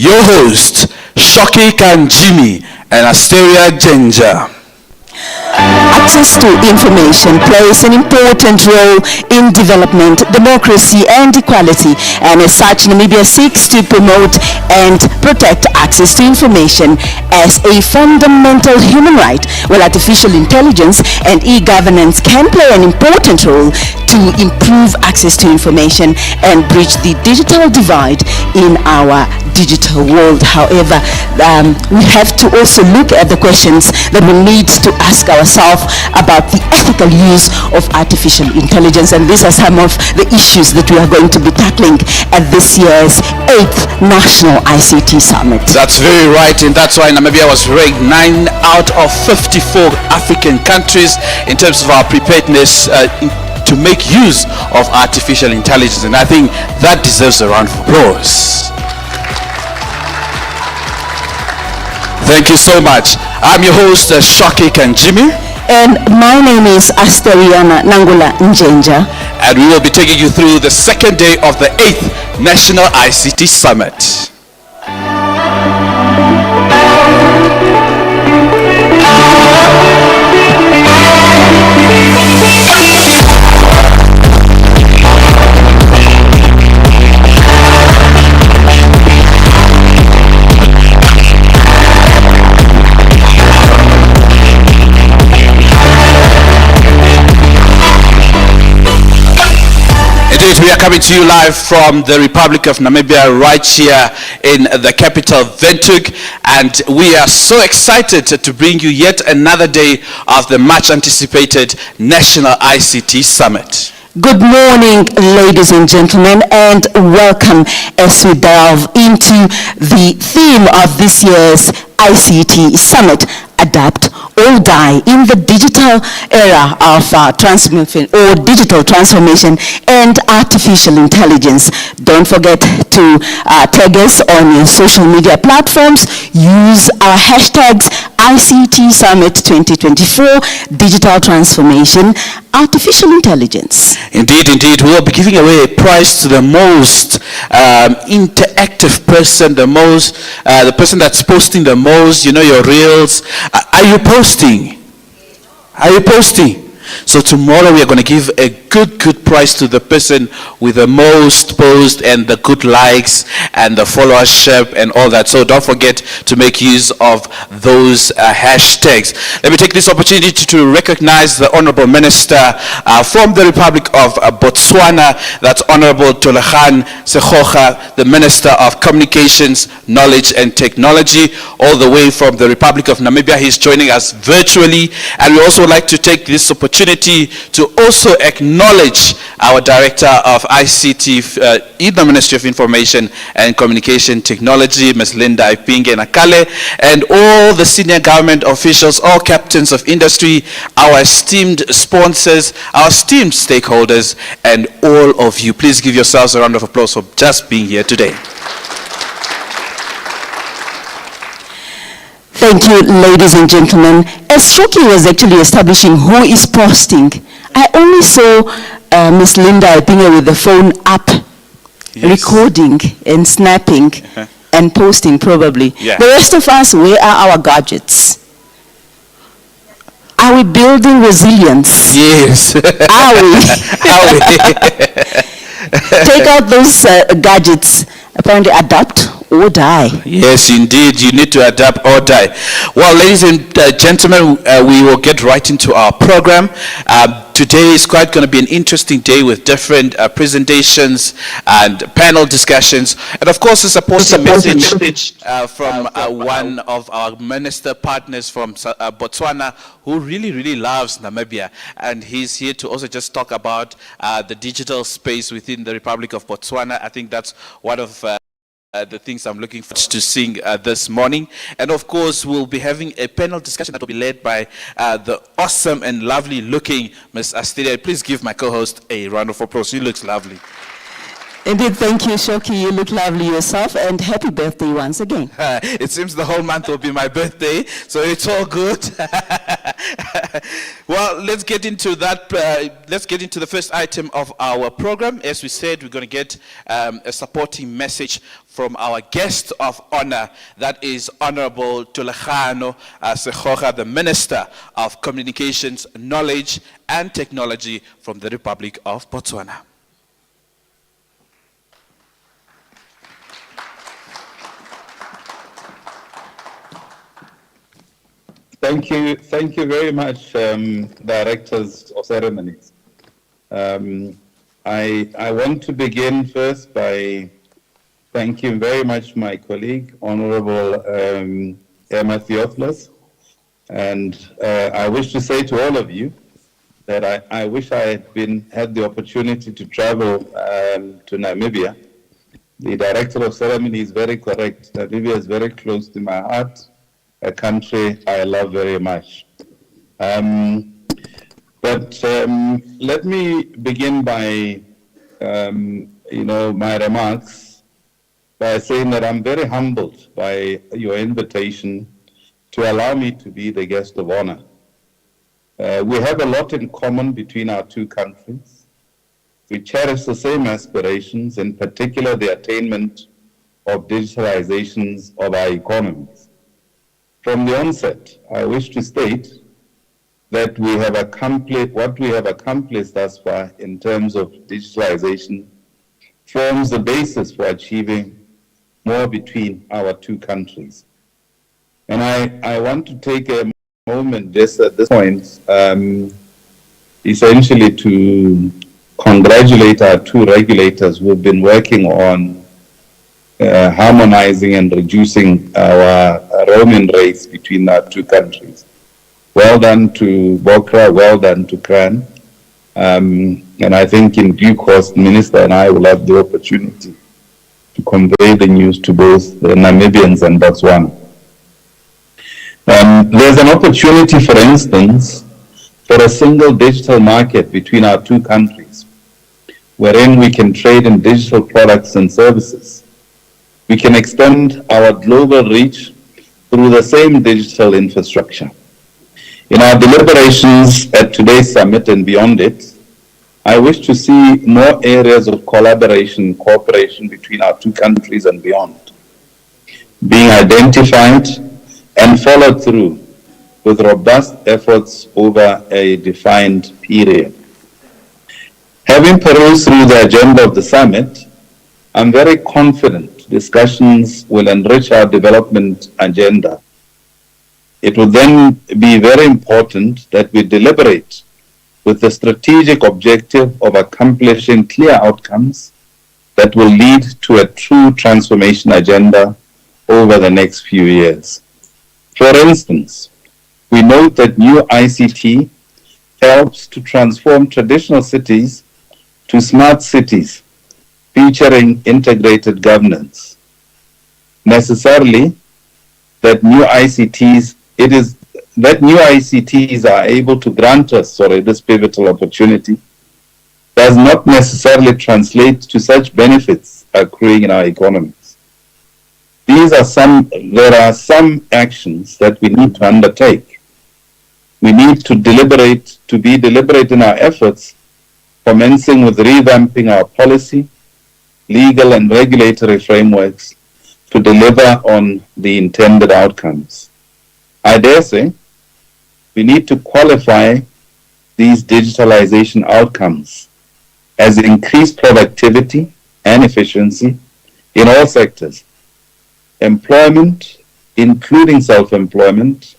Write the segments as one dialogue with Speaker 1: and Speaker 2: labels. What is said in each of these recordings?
Speaker 1: Your host, Shoki Kanjimi and Asteria Ginger.
Speaker 2: Access to information plays an important role in development, democracy, and equality, and as such, Namibia seeks to promote and protect access to information as a fundamental human right, while artificial intelligence and e-governance can play an important role to improve access to information and bridge the digital divide in our digital world. However, we have to also look at the questions that we need to ask ourselves about the ethical use of artificial intelligence, and these are some of the issues that we are going to be tackling at this year's 8th National ICT Summit.
Speaker 1: That's very right, and that's why Namibia was ranked 9 out of 54 African countries in terms of our preparedness to make use of artificial intelligence, and I think that deserves a round of applause. Thank you so much. I'm your host, Shoki Kanjimi.
Speaker 2: And my name is Asteriana Nangula Njenja.
Speaker 1: And we will be taking you through the second day of the 8th National ICT Summit. We are coming to you live from the Republic of Namibia right here in the capital, Windhoek, and we are so excited to bring you yet another day of the much anticipated National ICT Summit.
Speaker 2: Good morning, ladies and gentlemen, and welcome as we delve into the theme of this year's ICT Summit, Adapt or Die, in the digital era of transformation or digital transformation and artificial intelligence. Don't forget to tag us on your social media platforms. Use our hashtags ICT Summit 2024, Digital Transformation, Artificial Intelligence.
Speaker 1: Indeed, indeed. We will be giving away a prize to the most interactive person, the person that's posting the most, you know, your reels. Are you posting? Are you posting? So tomorrow we are going to give a good prize to the person with the most posts and the good likes and the followership and all that. So don't forget to make use of those hashtags. Let me take this opportunity to recognize the Honorable Minister from the Republic of Botswana. That's Honorable Tolegan Sekgoga, the Minister of Communications, Knowledge and Technology, all the way from the Republic of Namibia. He's joining us virtually, and we also like to take this opportunity to also acknowledge our Director of ICT in the Ministry of Information and Communication Technology, Ms. Linda Ipinge Nakale, and all the senior government officials, all captains of industry, our esteemed sponsors, our esteemed stakeholders, and all of you. Please give yourselves a round of applause for just being here today.
Speaker 2: Thank you, ladies and gentlemen. As Shoki was actually establishing who is posting, I only saw Ms. Linda Ipinge with the phone up, yes, recording and snapping and posting probably. Yeah. The rest of us, where are our gadgets? Are we building resilience?
Speaker 1: Yes.
Speaker 2: Are we?
Speaker 1: Are we?
Speaker 2: Take out those gadgets, apparently adapt or die.
Speaker 1: Yes, indeed, you need to adapt or die. Well, ladies and gentlemen, we will get right into our program. Today is quite going to be an interesting day with different presentations and panel discussions, and of course a supporting message from one of our minister partners from Botswana, who really loves Namibia, and he's here to also just talk about the digital space within the Republic of Botswana. I think that's one of the things I'm looking forward to seeing this morning. And of course, we'll be having a panel discussion that will be led by the awesome and lovely looking Ms. Asteria. Please give my co-host a round of applause. She looks lovely.
Speaker 2: Indeed, thank you, Shoki. You look lovely yourself, and happy birthday once again.
Speaker 1: It seems the whole month will be my birthday, so it's all good. Well, let's get into that. Let's get into the first item of our program. As we said, we're going to get a supporting message from our guest of honor, that is Honorable Tulagano Sekgoga, the Minister of Communications, Knowledge and Technology from the Republic of Botswana.
Speaker 3: Thank you very much, Directors of Ceremonies. I want to begin first by thanking very much my colleague, Honorable Emma Theophilus, and I wish to say to all of you that I wish I had the opportunity to travel to Namibia. The Director of Ceremony is very correct. Namibia is very close to my heart, a country I love very much. But let me begin by, my remarks by saying that I'm very humbled by your invitation to allow me to be the guest of honor. We have a lot in common between our two countries. We cherish the same aspirations, in particular the attainment of digitalizations of our economies. From the onset, I wish to state that what we have accomplished thus far in terms of digitalization forms the basis for achieving more between our two countries. And I want to take a moment just at this point, essentially to congratulate our two regulators who have been working on harmonizing and reducing our roaming rates between our two countries. Well done to Bokra, well done to Kran. And I think in due course, the Minister and I will have the opportunity to convey the news to both the Namibians and Botswana. There's an opportunity, for instance, for a single digital market between our two countries, wherein we can trade in digital products and services. We can extend our global reach through the same digital infrastructure. In our deliberations at today's summit and beyond it, I wish to see more areas of collaboration and cooperation between our two countries and beyond, being identified and followed through with robust efforts over a defined period. Having perused through the agenda of the summit, I'm very confident discussions will enrich our development agenda. It will then be very important that we deliberate with the strategic objective of accomplishing clear outcomes that will lead to a true transformation agenda over the next few years. For instance, we note that new ICT helps to transform traditional cities to smart cities, featuring integrated governance. Necessarily, that new ICTs are able to grant us, this pivotal opportunity, does not necessarily translate to such benefits accruing in our economies. There are some actions that we need to undertake. We need to be deliberate in our efforts, commencing with revamping our policy, legal and regulatory frameworks to deliver on the intended outcomes. I dare say we need to qualify these digitalization outcomes as increased productivity and efficiency in all sectors. Employment, including self-employment,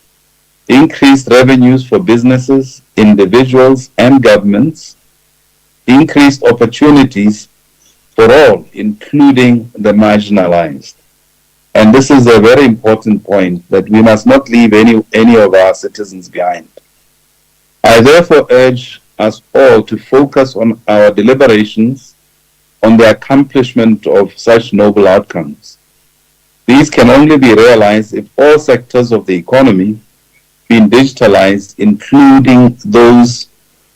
Speaker 3: increased revenues for businesses, individuals, and governments, increased opportunities for all, including the marginalized. And this is a very important point, that we must not leave any of our citizens behind. I therefore urge us all to focus on our deliberations on the accomplishment of such noble outcomes. These can only be realized if all sectors of the economy being digitalized, including those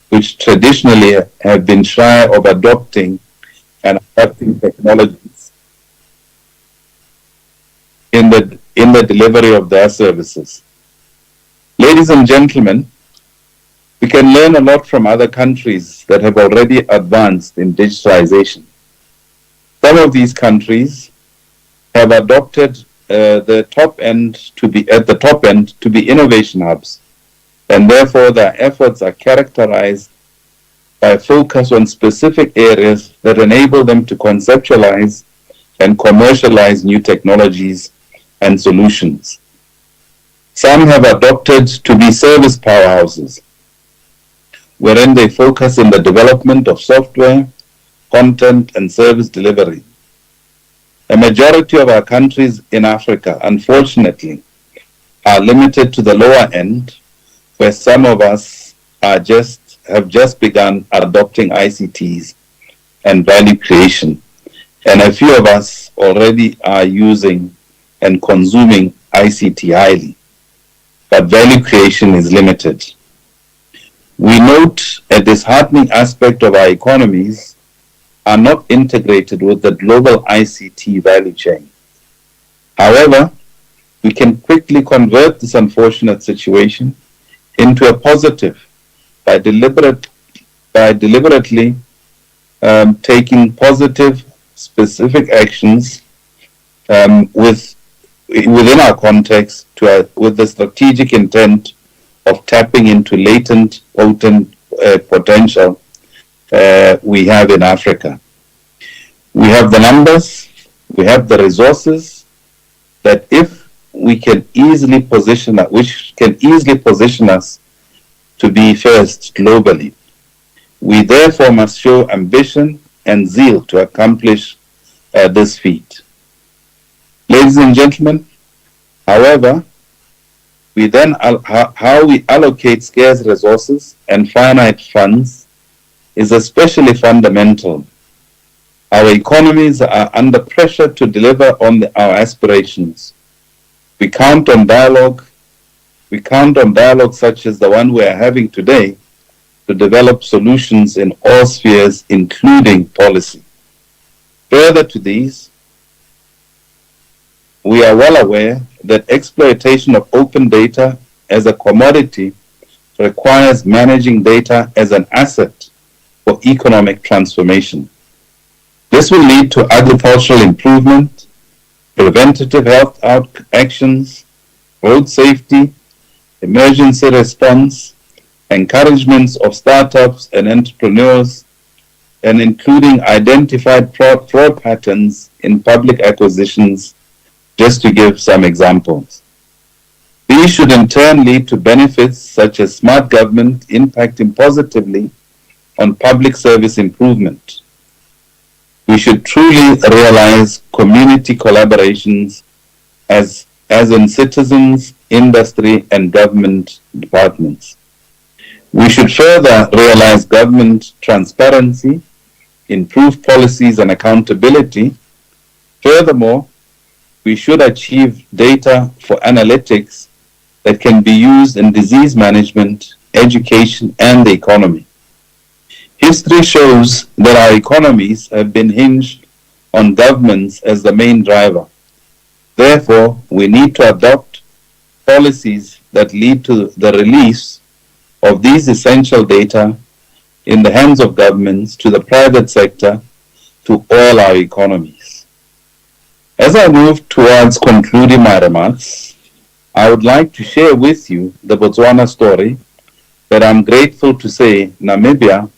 Speaker 3: which traditionally have been shy of adopting and adapting technologies in the delivery of their services. Ladies and gentlemen, we can learn a lot from other countries that have already advanced in digitalization. Some of these countries have adopted the top end to be innovation hubs, and therefore their efforts are characterized by a focus on specific areas that enable them to conceptualize and commercialize new technologies and solutions. Some have adopted to be service powerhouses, wherein they focus on the development of software, content, and service delivery. A majority of our countries in Africa, unfortunately, are limited to the lower end, where some of us have just begun adopting ICTs and value creation, and a few of us already are using and consuming ICT highly, but value creation is limited. We note a disheartening aspect of our economies are not integrated with the global ICT value chain. However, we can quickly convert this unfortunate situation into a positive by deliberately taking positive, specific actions within our context with the strategic intent of tapping into latent potential we have in Africa. We have the numbers, we have the resources that if we can easily position, which can easily position us to be first globally. We therefore must show ambition and zeal to accomplish this feat. Ladies and gentlemen, however, how we allocate scarce resources and finite funds is especially fundamental. Our economies are under pressure to deliver on our aspirations. We count on dialogue such as the one we are having today to develop solutions in all spheres, including policy. Further to these, we are well aware that exploitation of open data as a commodity requires managing data as an asset for economic transformation. This will lead to agricultural improvement, preventative health actions, road safety, emergency response, encouragements of startups and entrepreneurs, and including identified fraud patterns in public acquisitions, just to give some examples. These should in turn lead to benefits such as smart government impacting positively on public service improvement. We should truly realize community collaborations as in citizens, industry, and government departments. We should further realize government transparency, improve policies and accountability. Furthermore, we should achieve data for analytics that can be used in disease management, education, and the economy. History shows that our economies have been hinged on governments as the main driver. Therefore, we need to adopt policies that lead to the release of these essential data in the hands of governments to the private sector to all our economies. As I move towards concluding my remarks, I would like to share with you the Botswana story that I'm grateful to say Namibia,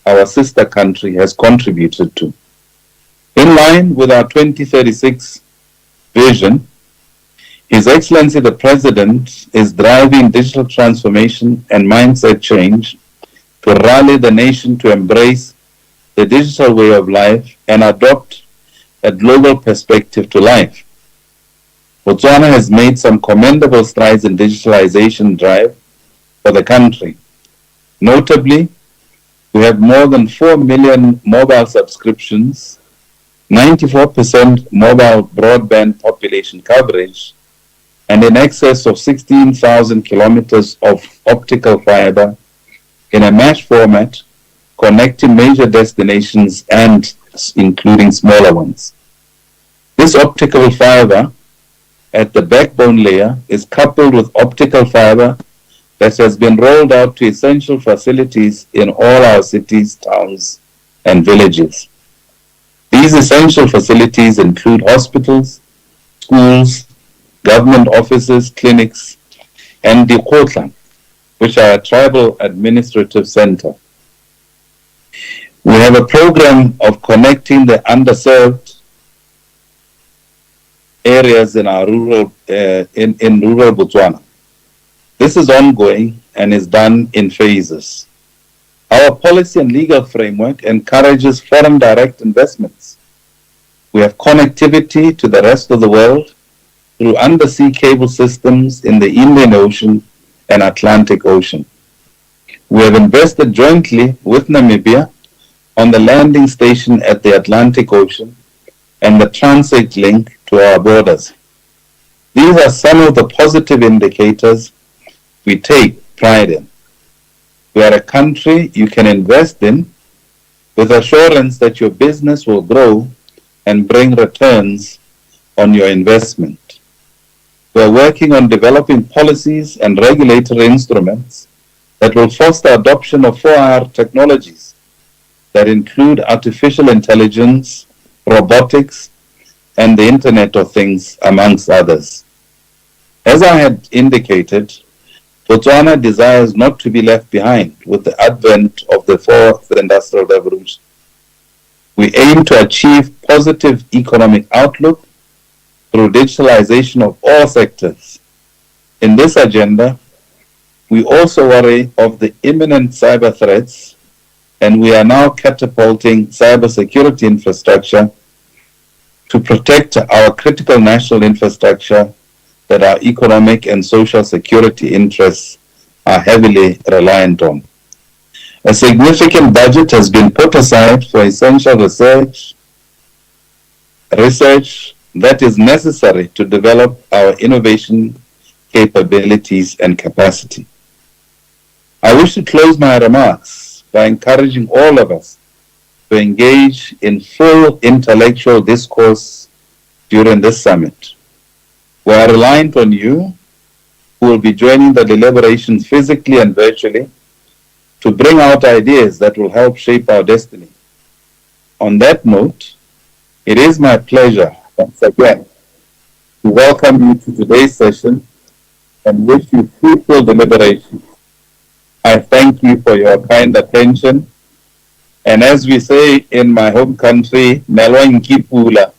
Speaker 3: our sister country, has contributed to. In line with our 2036 vision, His Excellency the President is driving digital transformation and mindset change to rally the nation to embrace the digital way of life and adopt a global perspective to life. Botswana has made some commendable strides in digitalization drive for the country. Notably, we have more than 4 million mobile subscriptions, 94% mobile broadband population coverage, and in excess of 16,000 kilometers of optical fiber in a mesh format connecting major destinations and including smaller ones. This optical fiber at the backbone layer is coupled with optical fiber that has been rolled out to essential facilities in all our cities, towns, and villages. These essential facilities include hospitals, schools, government offices, clinics, and the Khotla, which are a tribal administrative center. We have a program of connecting the underserved areas in our rural Botswana. This is ongoing and is done in phases. Our policy and legal framework encourages foreign direct investments. We have connectivity to the rest of the world through undersea cable systems in the Indian Ocean and Atlantic Ocean. We have invested jointly with Namibia on the landing station at the Atlantic Ocean and the transit link to our borders. These are some of the positive indicators we take pride in. We are a country you can invest in with assurance that your business will grow and bring returns on your investment. We are working on developing policies and regulatory instruments that will foster adoption of 4R technologies that include artificial intelligence, robotics, and the Internet of Things, amongst others. As I had indicated, Botswana desires not to be left behind with the advent of the fourth industrial revolution. We aim to achieve positive economic outlook through digitalization of all sectors. In this agenda, we also worry of the imminent cyber threats, and we are now catapulting cybersecurity infrastructure to protect our critical national infrastructure that our economic and social security interests are heavily reliant on. A significant budget has been put aside for essential research that is necessary to develop our innovation capabilities and capacity. I wish to close my remarks by encouraging all of us to engage in full intellectual discourse during this summit. We are reliant on you, who will be joining the deliberations physically and virtually, to bring out ideas that will help shape our destiny. On that note, it is my pleasure once again to welcome you to today's session and wish you fruitful deliberations. I thank you for your kind attention, and as we say in my home country, Nelwang Kipula,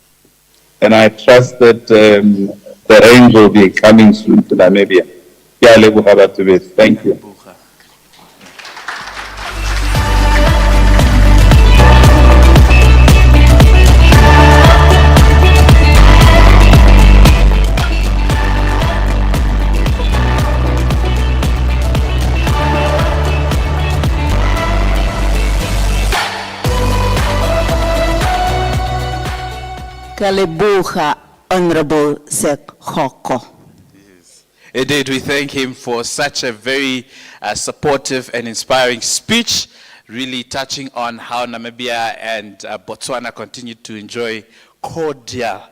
Speaker 3: and I trust that the rain will be coming soon to Namibia. Thank you.
Speaker 2: Kalebuha, Honorable Sekhoko.
Speaker 1: Indeed, we thank him for such a very supportive and inspiring speech, really touching on how Namibia and Botswana continue to enjoy cordial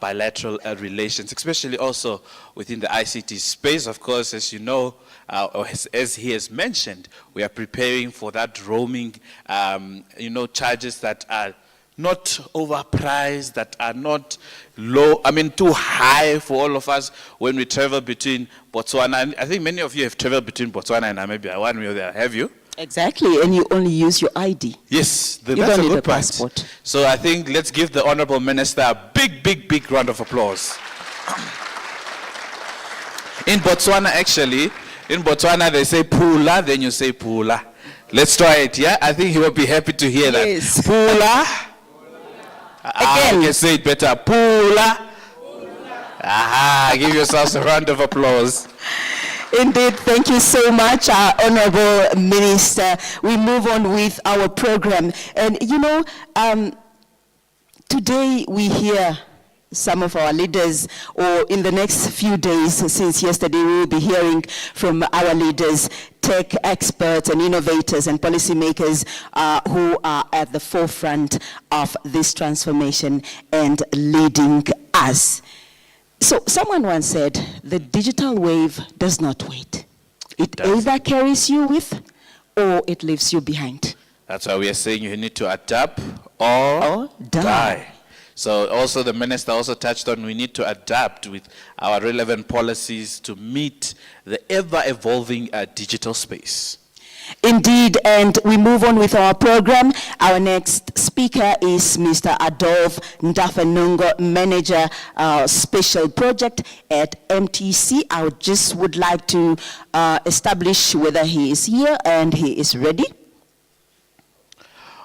Speaker 1: bilateral relations, especially also within the ICT space. Of course, as you know, as he has mentioned, we are preparing for that roaming, charges that are not overpriced, that are not low, too high for all of us when we travel between Botswana. And I think many of you have traveled between Botswana and Namibia, one way or the other. Have you?
Speaker 2: Exactly, and you only use your ID.
Speaker 1: Yes,
Speaker 2: You
Speaker 1: that's
Speaker 2: don't
Speaker 1: a
Speaker 2: need
Speaker 1: good
Speaker 2: a
Speaker 1: point.
Speaker 2: passport.
Speaker 1: So I think let's give the Honorable Minister a big round of applause. In Botswana they say Pula, then you say Pula. Let's try it, yeah? I think he will be happy to hear
Speaker 2: Yes.
Speaker 1: that. Pula.
Speaker 2: Again.
Speaker 1: You can say it better. Pula. Aha, give yourselves a round of applause.
Speaker 2: Indeed, thank you so much, Honorable Minister. We move on with our program. And today we hear some of our leaders, or in the next few days, since yesterday, we will be hearing from our leaders, tech experts and innovators and policymakers who are at the forefront of this transformation and leading us. So someone once said, the digital wave does not wait. It either carries you with or it leaves you behind.
Speaker 1: That's why we are saying you need to adapt or die. So also the minister also touched on we need to adapt with our relevant policies to meet the ever-evolving digital space.
Speaker 2: Indeed, and we move on with our program. Our next speaker is Mr. Adolf Ndafenungo, Manager, Special Project at MTC. I just would like to establish whether he is here and he is ready.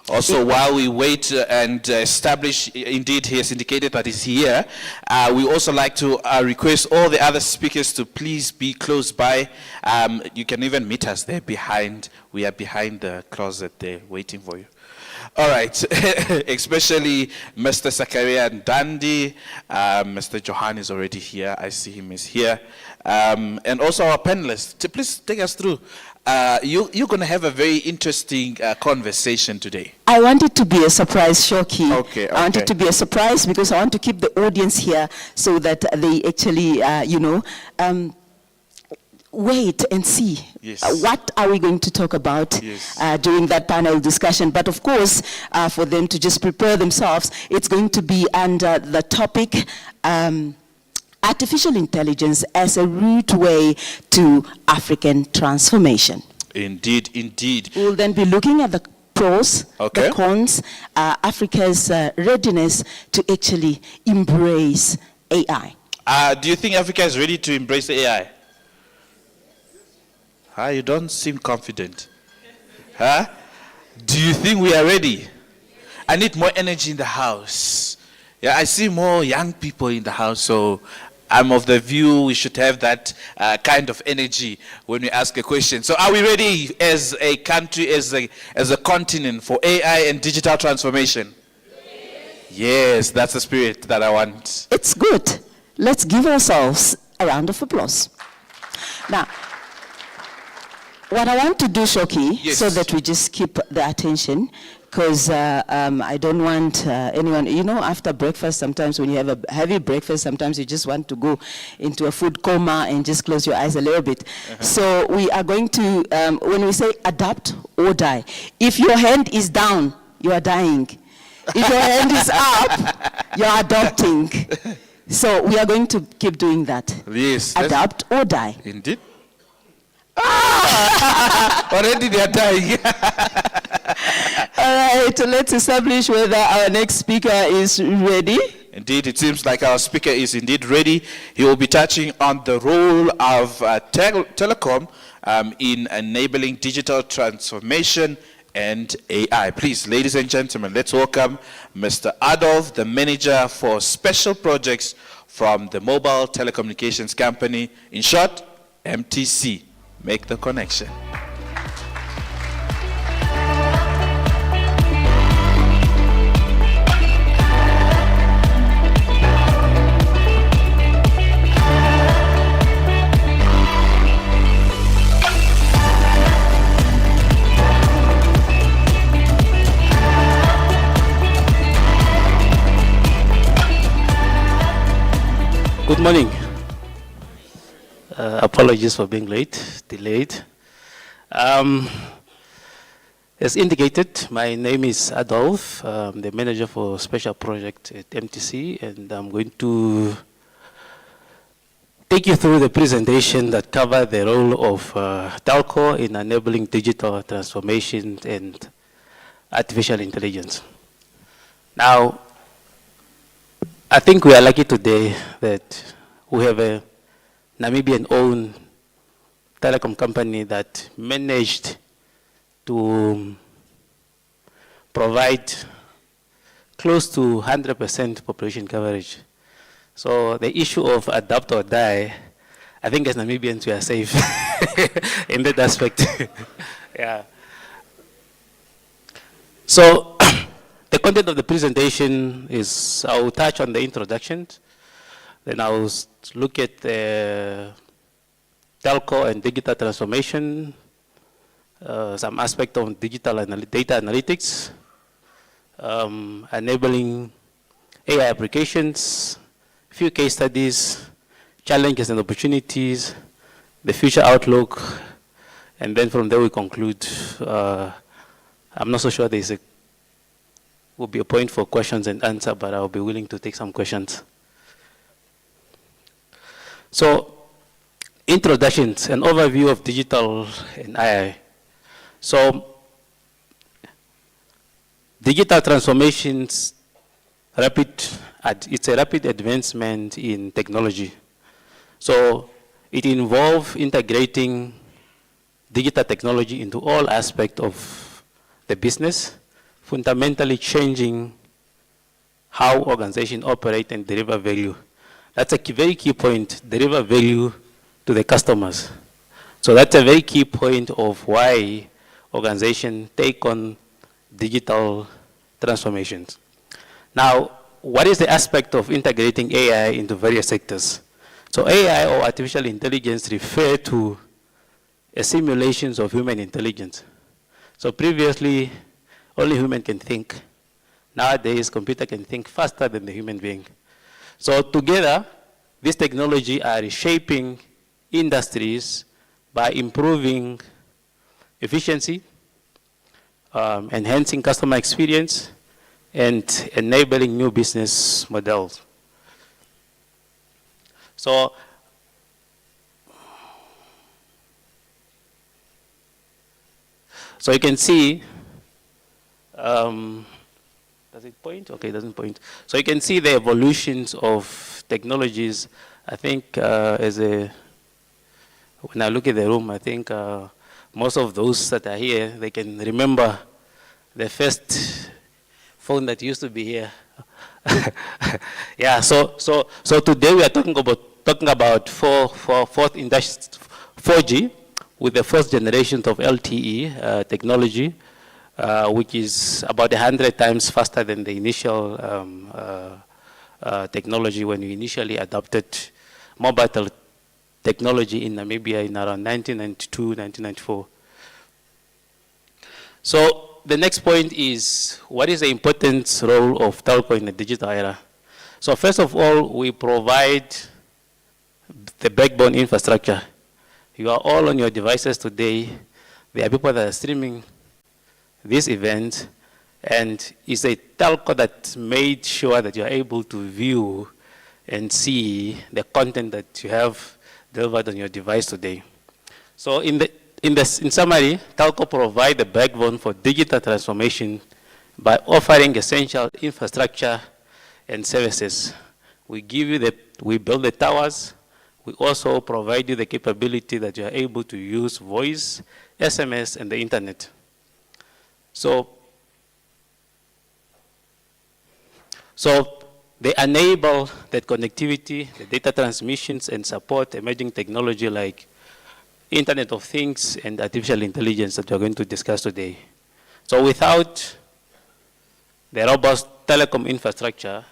Speaker 1: Also, while we wait and establish, indeed, he has indicated that he's here, we also like to request all the other speakers to please be close by. You can even meet us there behind. We are behind the closet there waiting for you. All right, especially Mr. Zakaria Ndandi, Mr. Johan is already here. I see him is here. And also our panelists, please take us through. You're going to have a very interesting conversation today.
Speaker 2: I want it to be a surprise, Shoki.
Speaker 1: Okay.
Speaker 2: I want it to be a surprise because I want to keep the audience here so that they actually, wait and see.
Speaker 1: Yes.
Speaker 2: What are we going to talk about during that panel discussion. But of course, for them to just prepare themselves, it's going to be under the topic artificial intelligence as a route way to African transformation.
Speaker 1: Indeed, indeed.
Speaker 2: We'll then be looking at the pros,
Speaker 1: Okay.
Speaker 2: the cons, Africa's readiness to actually embrace AI.
Speaker 1: Do you think Africa is ready to embrace AI? You don't seem confident. Do you think we are ready? I need more energy in the house. Yeah, I see more young people in the house, so I'm of the view we should have that kind of energy when we ask a question. So are we ready as a country, as a continent for AI and digital transformation? Yes, that's the spirit that I want.
Speaker 2: It's good. Let's give ourselves a round of applause. Now, what I want to do, Shoki, so that we just keep the attention, because I don't want anyone, after breakfast, sometimes when you have a heavy breakfast, sometimes you just want to go into a food coma and just close your eyes a little bit. So we are going to, when we say adapt or die, if your hand is down, you are dying. If your hand is up, you are adopting. So we are going to keep doing that.
Speaker 1: Yes.
Speaker 2: Adapt or die.
Speaker 1: Indeed. Already they are dying.
Speaker 2: All right, let's establish whether our next speaker is ready.
Speaker 1: Indeed, it seems like our speaker is indeed ready. He will be touching on the role of telecom in enabling digital transformation and AI. Please, ladies and gentlemen, let's welcome Mr. Adolf, the Manager for Special Projects from the Mobile Telecommunications Company, in short, MTC. Make the connection.
Speaker 4: Good morning. Apologies for being delayed. As indicated, my name is Adolf. I'm the manager for special project at MTC, and I'm going to take you through the presentation that covers the role of telco in enabling digital transformation and artificial intelligence. Now, I think we are lucky today that we have a Namibian-owned telecom company that managed to provide close to 100% population coverage. So the issue of adopt or die, I think as Namibians we are safe in that aspect. Yeah. So the content of the presentation is, I will touch on the introduction, then I will look at the telco and digital transformation, some aspect of digital data analytics, enabling AI applications, few case studies, challenges and opportunities, the future outlook, and then from there we conclude. I'm not so sure there will be a point for questions and answer, but I'll be willing to take some questions. So, introductions, an overview of digital and AI. So, digital transformations, it's a rapid advancement in technology. So, it involves integrating digital technology into all aspects of the business, fundamentally changing how organizations operate and deliver value. That's a very key point, deliver value to the customers. So that's a very key point of why organizations take on digital transformations. Now, what is the aspect of integrating AI into various sectors? So AI, or artificial intelligence, refer to a simulations of human intelligence. So previously, only human can think. Nowadays, computer can think faster than the human being. So together, this technology are reshaping industries by improving efficiency, enhancing customer experience, and enabling new business models. So you can see, does it point? Okay, it doesn't point. So you can see the evolutions of technologies. I think when I look at the room, I think most of those that are here, they can remember the first phone that used to be here. Yeah, so today we are talking about 4G with the first generation of LTE technology, which is about 100 times faster than the initial technology when we initially adopted mobile technology in Namibia in around 1992, 1994. So the next point is, what is the important role of telco in the digital era? So first of all, we provide the backbone infrastructure. You are all on your devices today. There are people that are streaming this event, and it's a telco that made sure that you are able to view and see the content that you have delivered on your device today. So in summary, telco provide the backbone for digital transformation by offering essential infrastructure and services. We build the towers. We also provide you the capability that you are able to use voice, SMS, and the internet. So they enable that connectivity, the data transmissions, and support emerging technology like Internet of Things and artificial intelligence that we're going to discuss today. So without the robust telecom infrastructure,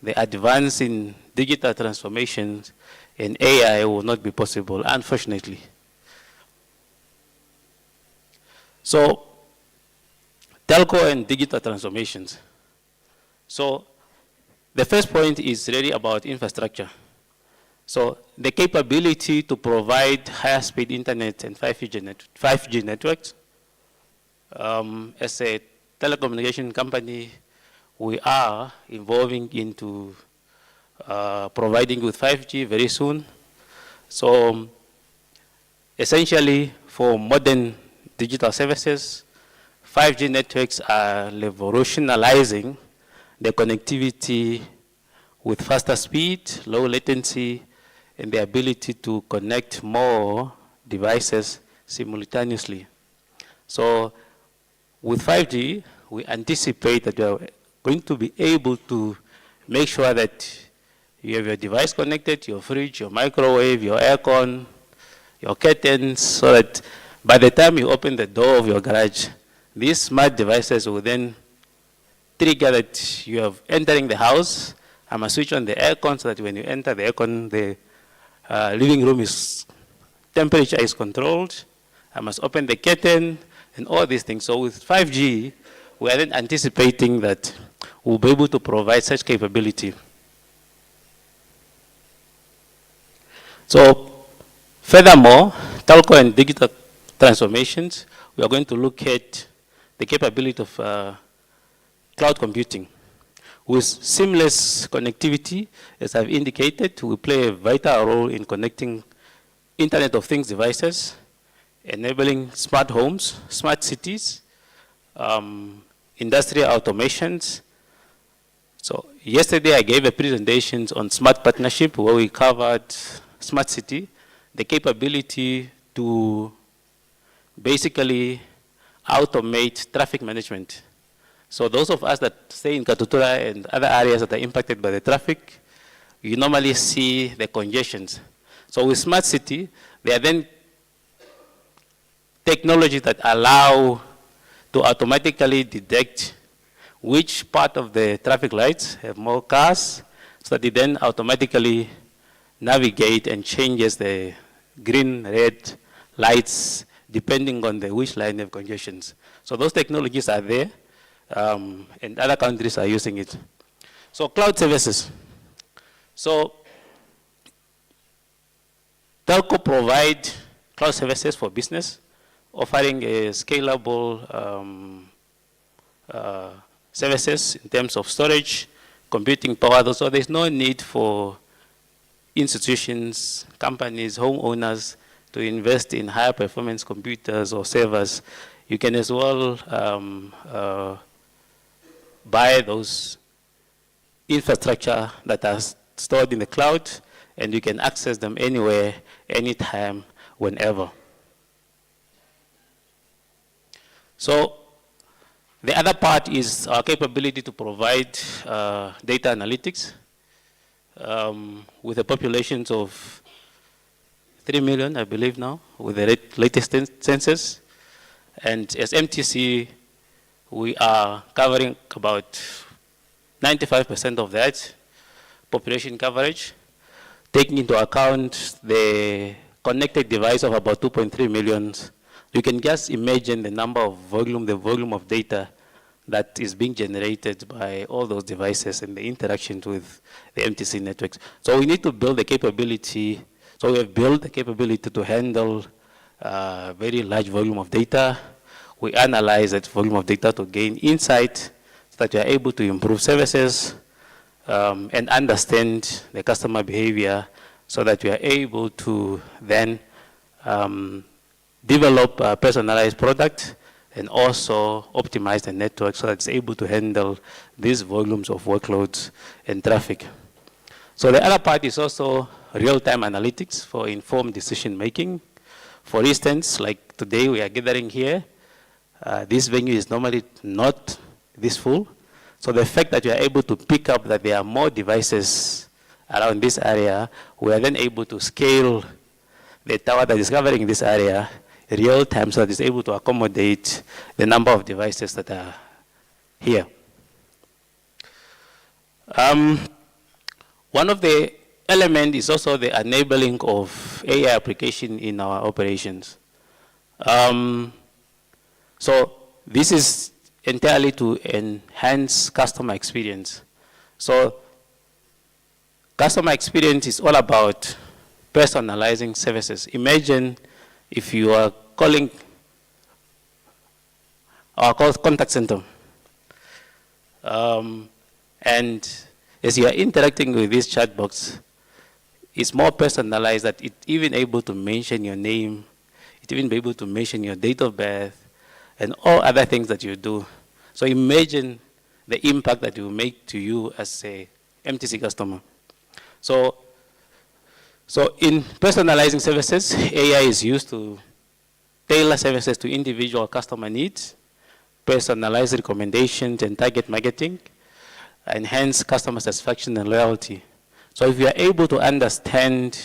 Speaker 4: the advance in digital transformations and AI will not be possible, unfortunately. So, telco and digital transformations. So, the first point is really about infrastructure. So, the capability to provide higher speed internet and 5G networks. As a telecommunication company, we are evolving into providing with 5G very soon. So essentially, for modern digital services, 5G networks are revolutionizing the connectivity with faster speed, low latency, and the ability to connect more devices simultaneously. So with 5G, we anticipate that we are going to be able to make sure that you have your device connected, your fridge, your microwave, your aircon, your curtains, so that by the time you open the door of your garage, these smart devices will then trigger that you are entering the house. I must switch on the aircon so that when you enter the aircon, the living room temperature is controlled. I must open the curtain and all these things. So with 5G, we are then anticipating that we'll be able to provide such capability. So furthermore, telco and digital transformations, we are going to look at the capability of cloud computing. With seamless connectivity, as I've indicated, we play a vital role in connecting Internet of Things devices, enabling smart homes, smart cities, industrial automations. So yesterday I gave a presentation on smart partnership where we covered smart city, the capability to basically automate traffic management. So those of us that stay in Katutura and other areas that are impacted by the traffic, you normally see the congestions. So with smart city, there are then technologies that allow to automatically detect which part of the traffic lights have more cars, so that it then automatically navigate and changes the green, red lights depending on which line have congestions. So those technologies are there, and other countries are using it. So cloud services. So telco provide cloud services for business, offering a scalable services in terms of storage, computing power. So there's no need for institutions, companies, homeowners to invest in higher performance computers or servers. You can as well buy those infrastructure that are stored in the cloud, and you can access them anywhere, anytime, whenever. So the other part is our capability to provide data analytics with a population of 3 million, I believe now, with the latest census. And as MTC, we are covering about 95% of that population coverage, taking into account the connected device of about 2.3 million. You can just imagine the number of the volume of data that is being generated by all those devices and the interactions with the MTC networks. So we need to build the capability. So we have built the capability to handle very large volume of data. We analyze that volume of data to gain insight so that we are able to improve services and understand the customer behavior so that we are able to then develop a personalized product and also optimize the network so that it's able to handle these volumes of workloads and traffic. So the other part is also real-time analytics for informed decision-making. For instance, like today we are gathering here, this venue is normally not this full. So the fact that you are able to pick up that there are more devices around this area, we are then able to scale the tower that is covering this area real time so that it's able to accommodate the number of devices that are here. One of the elements is also the enabling of AI application in our operations. So this is entirely to enhance customer experience. So customer experience is all about personalizing services. Imagine if you are calling our contact center, and as you are interacting with this chat box, it's more personalized that it's even able to mention your name, it's even able to mention your date of birth, and all other things that you do. So imagine the impact that it will make to you as a MTC customer. So in personalizing services, AI is used to tailor services to individual customer needs, personalize recommendations and target marketing, enhance customer satisfaction and loyalty. So if you are able to understand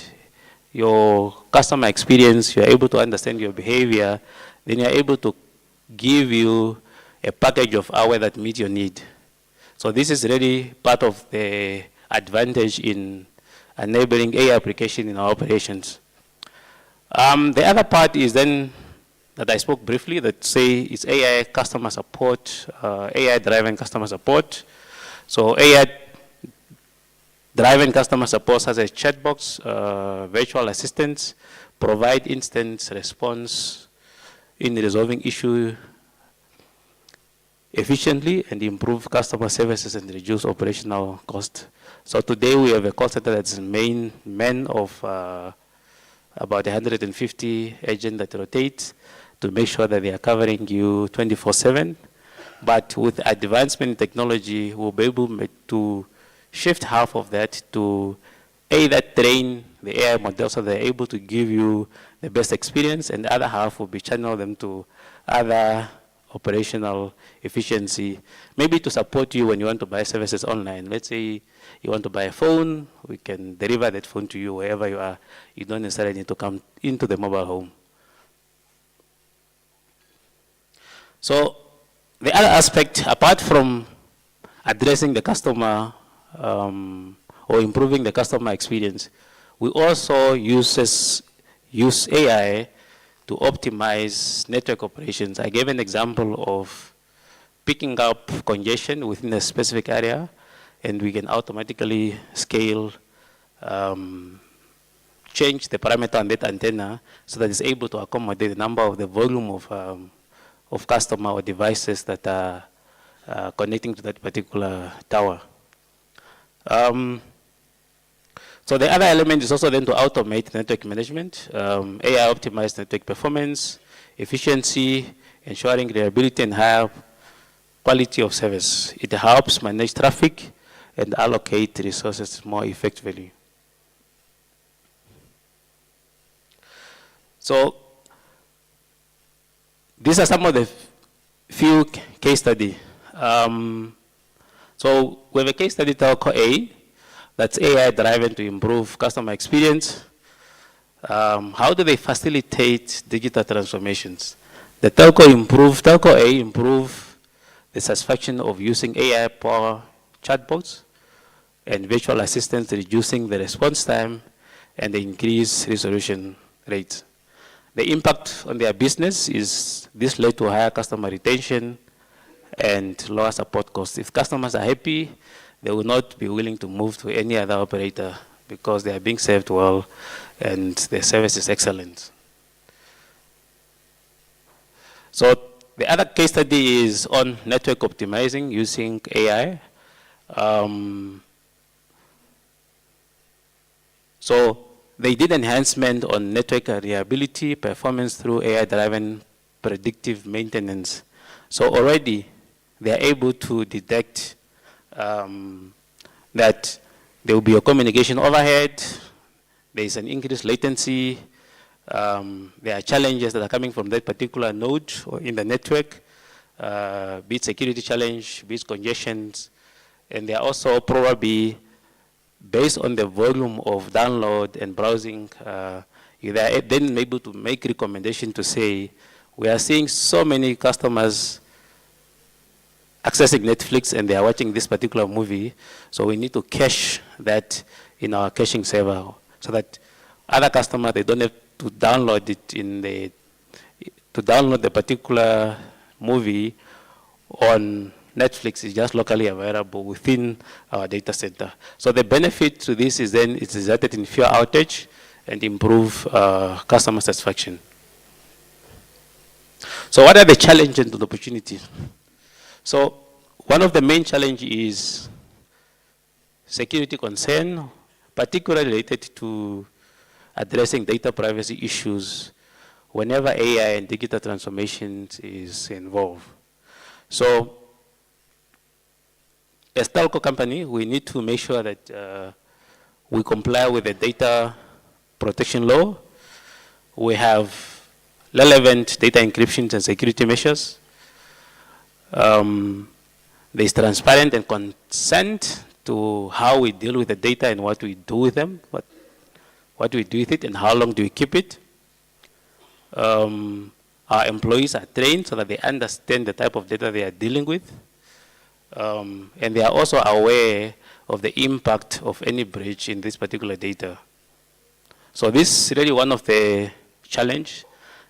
Speaker 4: your customer experience, you are able to understand your behavior, then you are able to give you a package of hours that meet your need. So this is really part of the advantage in enabling AI application in our operations. The other part is then that I spoke briefly that say it's AI customer support, AI-driven customer support. So AI-driven customer support such as chatbots, virtual assistants, provide instant response in resolving issue efficiently and improve customer services and reduce operational cost. So today we have a call center that's man of about 150 agents that rotate to make sure that they are covering you 24/7. But with advancement in technology, we'll be able to shift half of that to either train the AI model so they're able to give you the best experience, and the other half will be channel them to other operational efficiency, maybe to support you when you want to buy services online. Let's say you want to buy a phone, we can deliver that phone to you wherever you are. You don't necessarily need to come into the mobile home. So the other aspect, apart from addressing the customer or improving the customer experience, we also use AI to optimize network operations. I gave an example of picking up congestion within a specific area, and we can automatically scale, change the parameter on that antenna so that it's able to accommodate the number of the volume of customer or devices that are connecting to that particular tower. So the other element is also then to automate network management, AI optimized network performance, efficiency, ensuring reliability and higher quality of service. It helps manage traffic and allocate resources more effectively. So these are some of the few case studies. So we have a case study telco A, that's AI driven to improve customer experience. How do they facilitate digital transformations? The telco A improve the satisfaction of using AI powered chatbots and virtual assistants, reducing the response time and the increased resolution rates. The impact on their business is this led to higher customer retention and lower support costs. If customers are happy, they will not be willing to move to any other operator because they are being served well and the service is excellent. So the other case study is on network optimizing using AI. So they did enhancement on network reliability, performance through AI-driven predictive maintenance. So already they are able to detect that there will be a communication overhead, there is an increased latency, there are challenges that are coming from that particular node or in the network, be it security challenge, be it congestions, and they are also probably based on the volume of download and browsing, they are then able to make recommendation to say, we are seeing so many customers accessing Netflix and they are watching this particular movie, so we need to cache that in our caching server so that other customers, they don't have to download it to download the particular movie on Netflix is just locally available within our data center. So the benefit to this is then it's resulted in fewer outage and improve customer satisfaction. So what are the challenges and the opportunities? So one of the main challenges is security concern, particularly related to addressing data privacy issues whenever AI and digital transformation is involved. So as telco company, we need to make sure that we comply with the data protection law. We have relevant data encryption and security measures. There is transparent and consent to how we deal with the data and what we do with them, what do we do with it and how long do we keep it. Our employees are trained so that they understand the type of data they are dealing with. and they are also aware of the impact of any breach in this particular data. So this is really one of the challenge.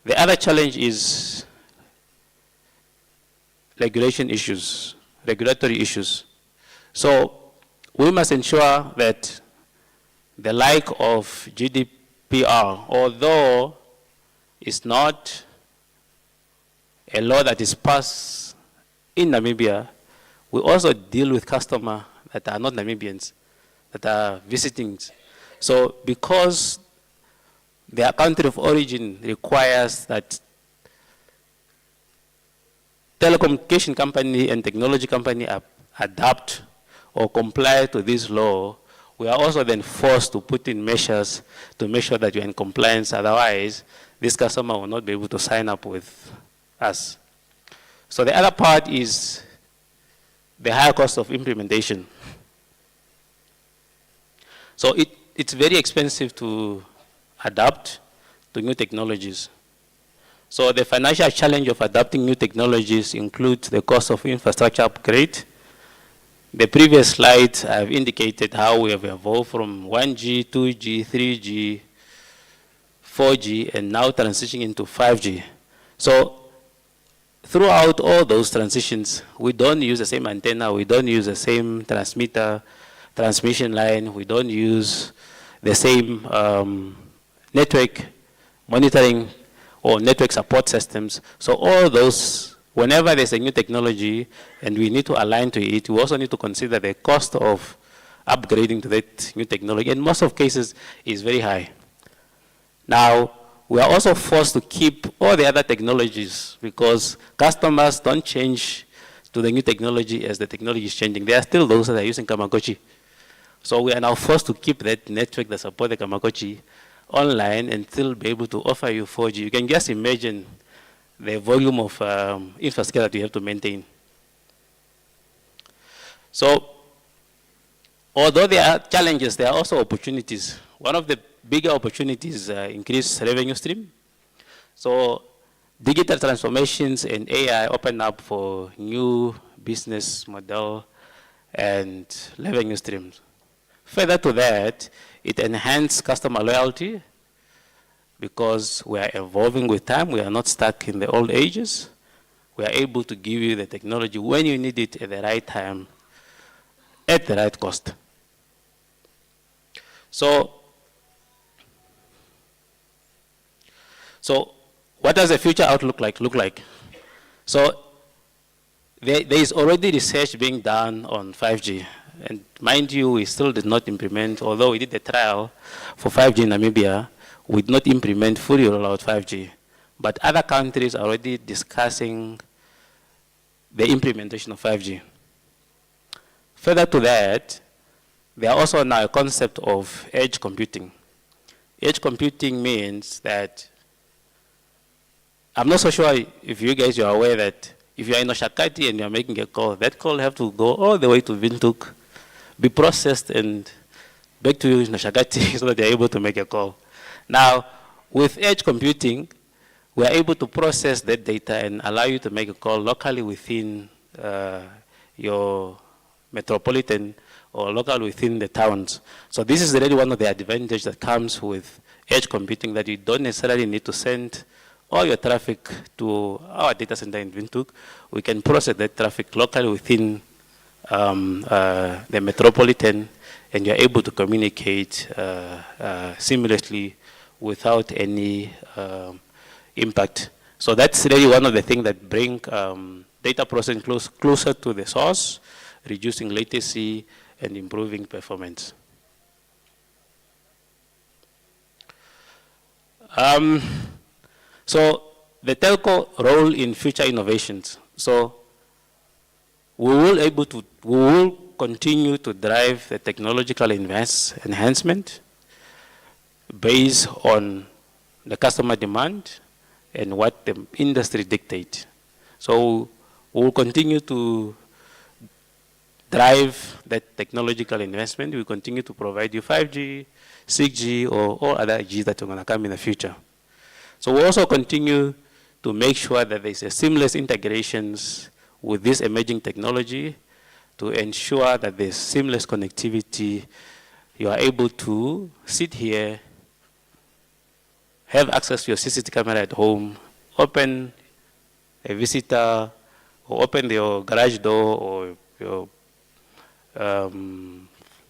Speaker 4: The other challenge is regulation issues, regulatory issues. So we must ensure that the like of GDPR, although it's not a law that is passed in Namibia, we also deal with customers that are not Namibians, that are visiting. So because their country of origin requires that telecommunication company and technology company adapt or comply to this law, we are also then forced to put in measures to make sure that you're in compliance. Otherwise, this customer will not be able to sign up with us. So the other part is the higher cost of implementation. So it's very expensive to adapt to new technologies. So the financial challenge of adapting new technologies includes the cost of infrastructure upgrade. The previous slide, I've indicated how we have evolved from 1G, 2G, 3G, 4G, and now transitioning into 5G. So throughout all those transitions, we don't use the same antenna, we don't use the same transmitter, transmission line, we don't use the same network monitoring or network support systems. So all those, whenever there's a new technology and we need to align to it, we also need to consider the cost of upgrading to that new technology. In most of cases, is very high. Now, we are also forced to keep all the other technologies because customers don't change to the new technology as the technology is changing. There are still those that are using Kamagochi. So we are now forced to keep that network that supports the Kamagochi online and still be able to offer you 4G. You can just imagine the volume of infrastructure that you have to maintain. So, although there are challenges, there are also opportunities. One of the bigger opportunities is increased revenue stream. So, digital transformations and AI open up for new business model and revenue streams. Further to that, it enhances customer loyalty because we are evolving with time. We are not stuck in the old ages. We are able to give you the technology when you need it at the right time, at the right cost. So what does the future outlook look like? So there is already research being done on 5G. And mind you, we still did not implement, although we did a trial for 5G in Namibia, we did not implement fully roll out 5G. But other countries are already discussing the implementation of 5G. Further to that, there are also now a concept of edge computing. Edge computing means that, I'm not so sure if you guys are aware that if you are in Oshakati and you are making a call, that call have to go all the way to Windhoek, be processed and back to you in Oshakati so that they are able to make a call. Now, with edge computing, we are able to process that data and allow you to make a call locally within your metropolitan or local within the towns. So this is really one of the advantages that comes with edge computing, that you don't necessarily need to send all your traffic to our data center in Windhoek. We can process that traffic locally within the metropolitan, and you're able to communicate seamlessly without any impact. So that's really one of the things that bring data processing closer to the source, reducing latency and improving performance. So the telco role in future innovations. So we will continue to drive the technological enhancement based on the customer demand and what the industry dictates. So we will continue to drive that technological investment. We will continue to provide you 5G, 6G, or all other Gs that are going to come in the future. So we also continue to make sure that there's a seamless integrations with this emerging technology to ensure that there's seamless connectivity. You are able to sit here, have access to your CCTV camera at home, open a visitor, or open your garage door, or your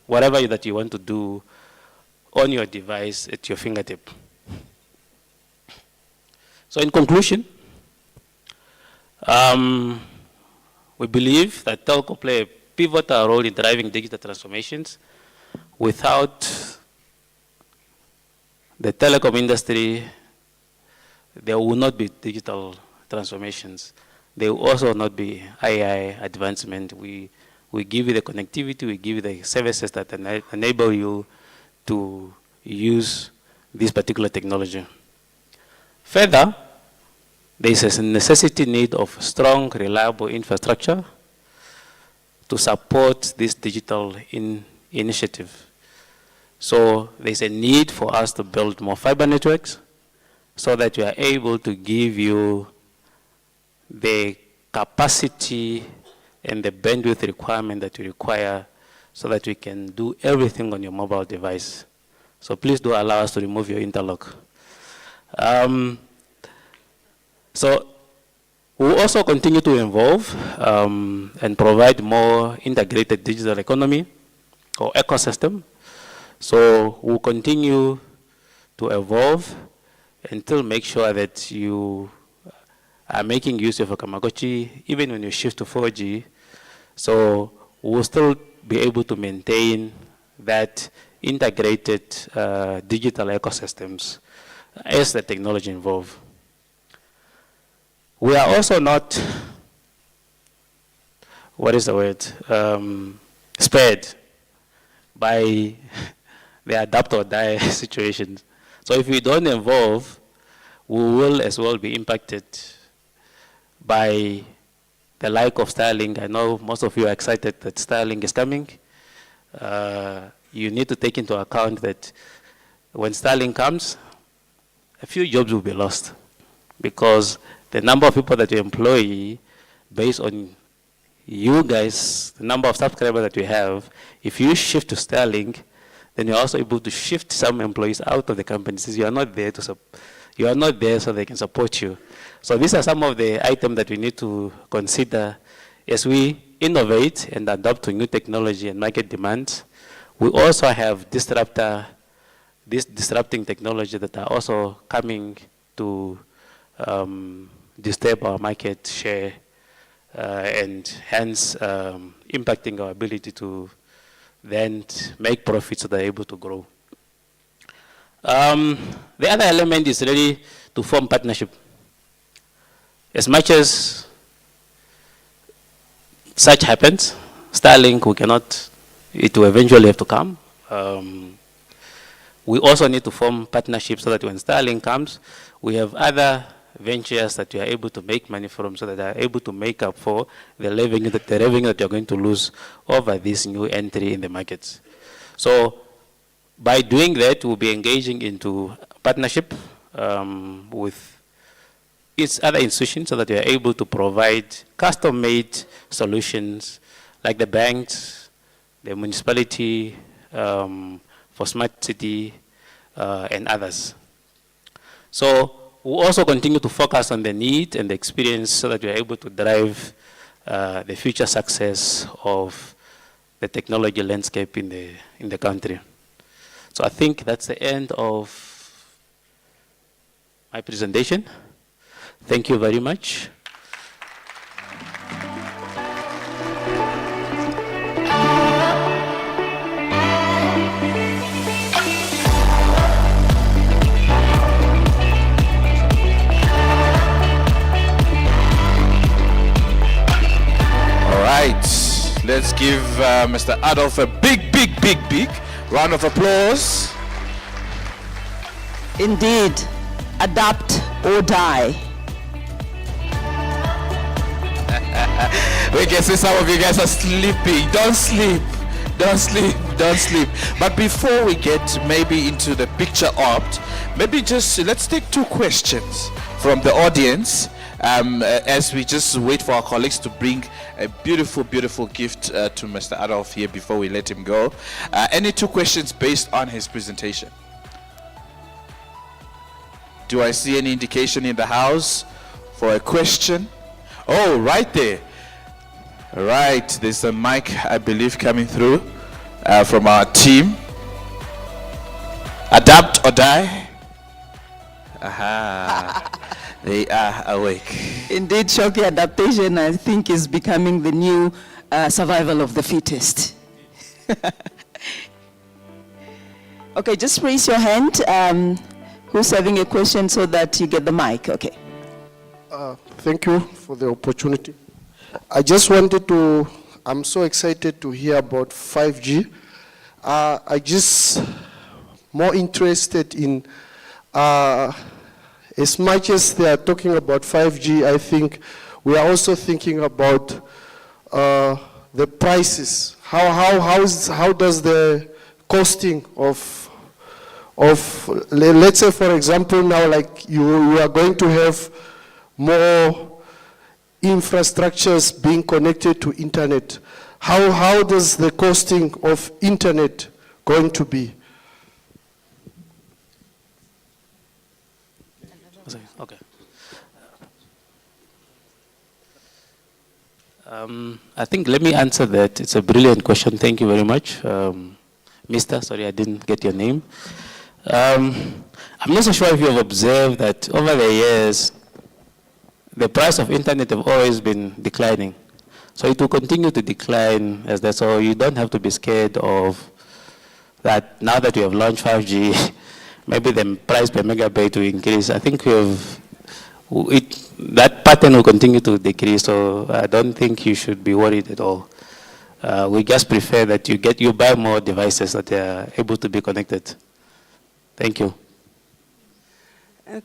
Speaker 4: whatever that you want to do on your device at your fingertip. So in conclusion, we believe that telco play a pivotal role in driving digital transformations. Without the telecom industry, there will not be digital transformations. There will also not be AI advancement. We give you the connectivity, we give you the services that enable you to use this particular technology. Further, there is a necessity need of strong, reliable infrastructure to support this digital initiative. So there's a need for us to build more fiber networks so that we are able to give you the capacity and the bandwidth requirement that you require so that we can do everything on your mobile device. So please do allow us to remove your interlock. So we'll also continue to evolve and provide more integrated digital economy or ecosystem. So we'll continue to evolve until make sure that you are making use of a Kamagochi even when you shift to 4G. So we'll still be able to maintain that integrated digital ecosystems as the technology evolves. We are also not, what is the word, spared by the adapt or die situations. So if we don't evolve, we will as well be impacted by the like of Starlink. I know most of you are excited that Starlink is coming. You need to take into account that when Starlink comes, a few jobs will be lost because the number of people that you employ based on you guys, the number of subscribers that you have, if you shift to Starlink, then you're also able to shift some employees out of the company since you are not there you are not there so they can support you. So these are some of the items that we need to consider as we innovate and adapt to new technology and market demands. We also have disrupting technology that are also coming to disturb our market share and hence impacting our ability to then make profits so they're able to grow. The other element is really to form partnership. As much as such happens, Starlink, it will eventually have to come. We also need to form partnerships so that when Starlink comes, we have other ventures that you are able to make money from so that they are able to make up for the revenue that you're going to lose over this new entry in the markets. So by doing that, we'll be engaging into partnership with its other institutions so that they are able to provide custom-made solutions like the banks, the municipality, for smart city, and others. So we'll also continue to focus on the need and the experience so that we are able to drive the future success of the technology landscape in the country. So I think that's the end of my presentation. Thank you very much.
Speaker 1: Let's give Mr. Adolf a big round of applause.
Speaker 2: Indeed, adapt or die.
Speaker 1: We can see some of you guys are sleeping. Don't sleep. But before we get maybe into the picture opt, maybe just let's take two questions from the audience. as we just wait for our colleagues to bring a beautiful, beautiful gift to Mr. Adolf here before we let him go. Any two questions based on his presentation? Do I see any indication in the house for a question? Oh, right there. Right, there's a mic, I believe, coming through from our team. Adapt or die? Aha. They are awake.
Speaker 2: Indeed, Shoki, adaptation, I think, is becoming the new survival of the fittest. Okay, just raise your hand. Who's having a question so that you get the mic? Okay.
Speaker 5: Thank you for the opportunity. I just wanted to, I'm so excited to hear about 5G. I just more interested in, as much as they are talking about 5G, I think we are also thinking about the prices. How does the costing of, let's say for example now, like you are going to have more infrastructures being connected to internet. How does the costing of internet going to be?
Speaker 4: Okay. I think let me answer that. It's a brilliant question. Thank you very much. Mr. Sorry, I didn't get your name. I'm not so sure if you have observed that over the years, the price of internet have always been declining. So it will continue to decline as that. So you don't have to be scared of that. Now that you have launched 5G, maybe the price per megabyte will increase. I think that pattern will continue to decrease. So I don't think you should be worried at all. We just prefer that you buy more devices that are able to be connected. Thank you.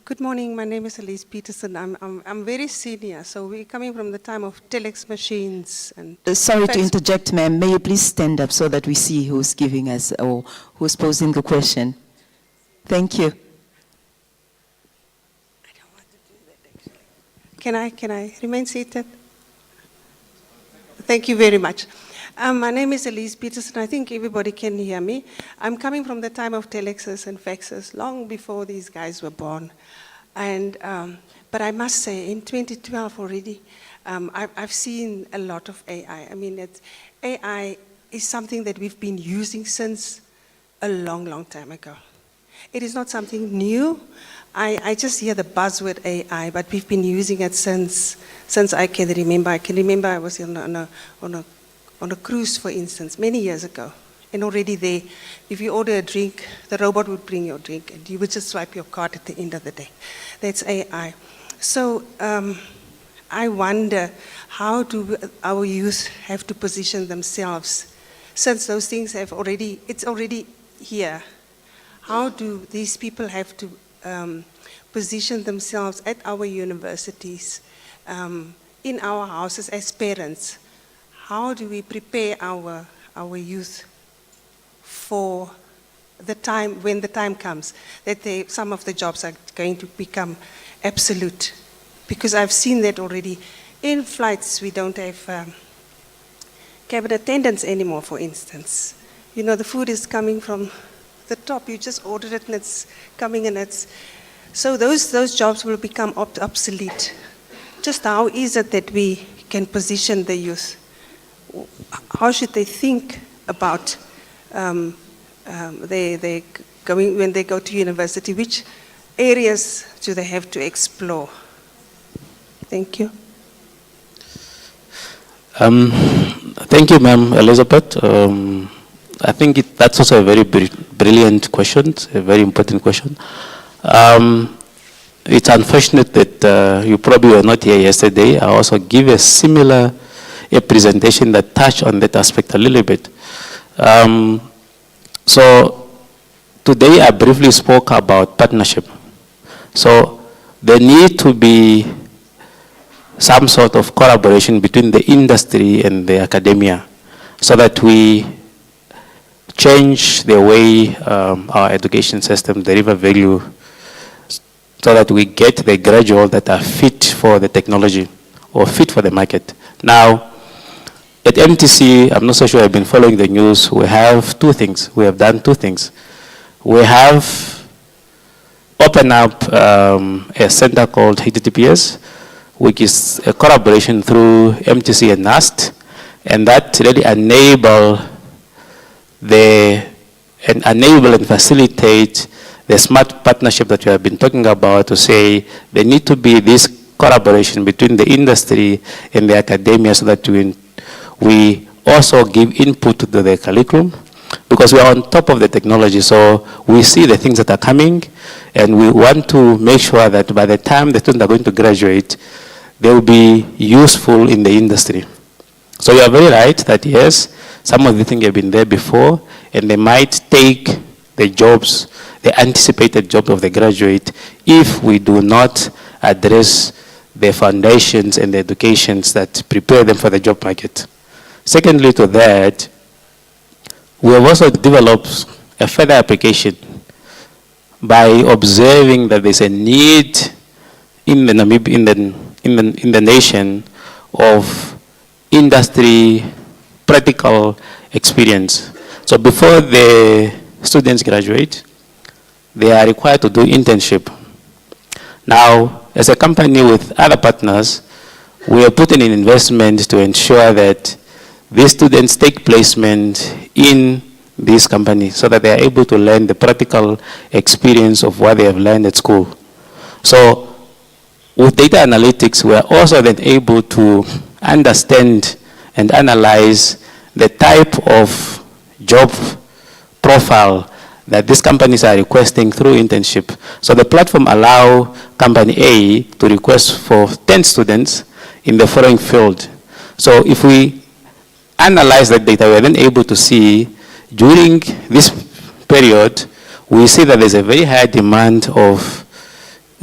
Speaker 6: Good morning. My name is Elise Peterson. I'm very senior, so we're coming from the time of telex machines and.
Speaker 2: Sorry to interject, ma'am. May you please stand up so that we see who's giving us or who's posing the question? Thank you.
Speaker 6: I don't want to do that actually. Can I remain seated? Thank you very much. My name is Elise Peterson. I think everybody can hear me. I'm coming from the time of telexes and faxes, long before these guys were born. And, but I must say, in 2012 already, I've seen a lot of AI. I mean, AI is something that we've been using since a long, long time ago. It is not something new. I just hear the buzzword AI, but we've been using it since I can remember. I can remember I was on a cruise, for instance, many years ago. And already there, if you order a drink, the robot would bring your drink, and you would just swipe your card at the end of the day. That's AI. So I wonder, how do our youth have to position themselves? Since those things it's already here. How do these people have to position themselves at our universities, in our houses as parents? How do we prepare our youth for the time, when the time comes, that some of the jobs are going to become absolute? Because I've seen that already. In flights, we don't have cabin attendants anymore, for instance. You know, the food is coming from the top. You just order it and it's coming, and it's... So those jobs will become obsolete. Just how is it that we can position the youth? How should they think about when they go to university? Which areas do they have to explore? Thank you.
Speaker 4: Thank you, Ma'am Elizabeth. I think that's also a very brilliant question, a very important question. It's unfortunate that you probably were not here yesterday. I also give a presentation that touched on that aspect a little bit. So today I briefly spoke about partnership. So there need to be some sort of collaboration between the industry and the academia so that we change the way our education system deliver value, so that we get the graduates that are fit for the technology or fit for the market. Now, at MTC, I'm not so sure I've been following the news, we have two things. We have done two things. We have opened up a center called HTTPS, which is a collaboration through MTC and NAST, and that really enable and facilitate the smart partnership that we have been talking about, to say there need to be this collaboration between the industry and the academia, so that we also give input to the curriculum, because we are on top of the technology, so we see the things that are coming, and we want to make sure that by the time the students are going to graduate, they will be useful in the industry. So you are very right that yes, some of the things have been there before, and they might take the jobs, the anticipated job of the graduate, if we do not address the foundations and the educations that prepare them for the job market. Secondly to that, we have also developed a further application by observing that there's a need in the Namibia, in the nation, of industry practical experience. So before the students graduate, they are required to do internship. Now, as a company with other partners, we are putting in investment to ensure that these students take placement in this company, so that they are able to learn the practical experience of what they have learned at school. So with data analytics, we are also then able to understand and analyze the type of job profile that these companies are requesting through internship. So the platform allows company A to request for 10 students in the following field. So if we analyze that data, we are then able to see during this period, we see that there's a very high demand of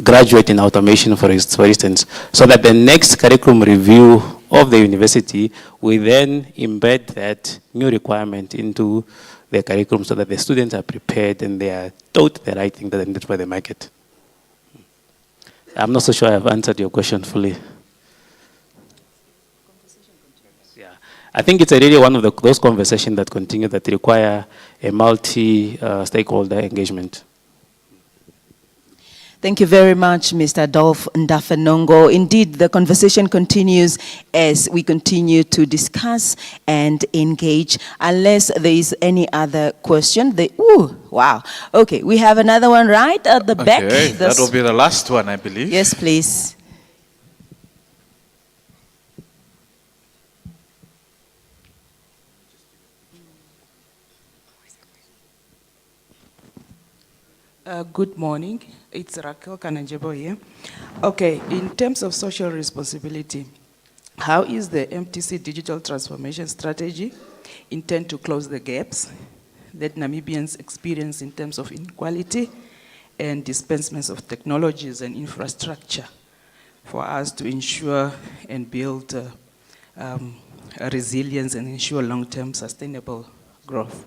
Speaker 4: graduate in automation, for instance, so that the next curriculum review of the university, we then embed that new requirement into the curriculum, so that the students are prepared and they are taught the right thing that they need for the market. I'm not so sure I've answered your question fully. Yeah, I think it's really one of those conversations that continue, that require a multi-stakeholder engagement.
Speaker 2: Thank you very much, Mr. Adolphe Ndafenongo. Indeed, the conversation continues as we continue to discuss and engage. Unless there is any other question. Ooh, wow. Okay, we have another one right at the back.
Speaker 1: Okay, that will be the last one, I believe.
Speaker 2: Yes, please.
Speaker 7: Good morning. It's Raquel Kananjebo here. Okay, in terms of social responsibility, how is the MTC digital transformation strategy intend to close the gaps that Namibians experience in terms of inequality and dispensements of technologies and infrastructure for us to ensure and build a resilience and ensure long-term sustainable growth?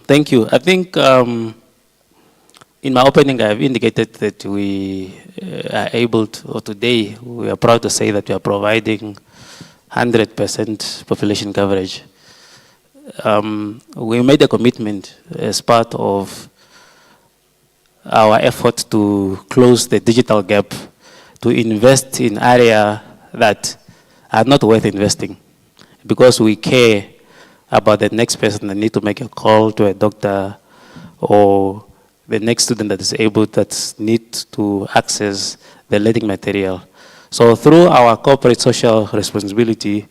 Speaker 4: Thank you. I think in my opening, I have indicated that we are able to, or today, we are proud to say that we are providing 100% population coverage. We made a commitment as part of our effort to close the digital gap, to invest in areas that are not worth investing, because we care about the next person that need to make a call to a doctor, or the next student that is able, that need to access the learning material. So through our corporate social responsibility,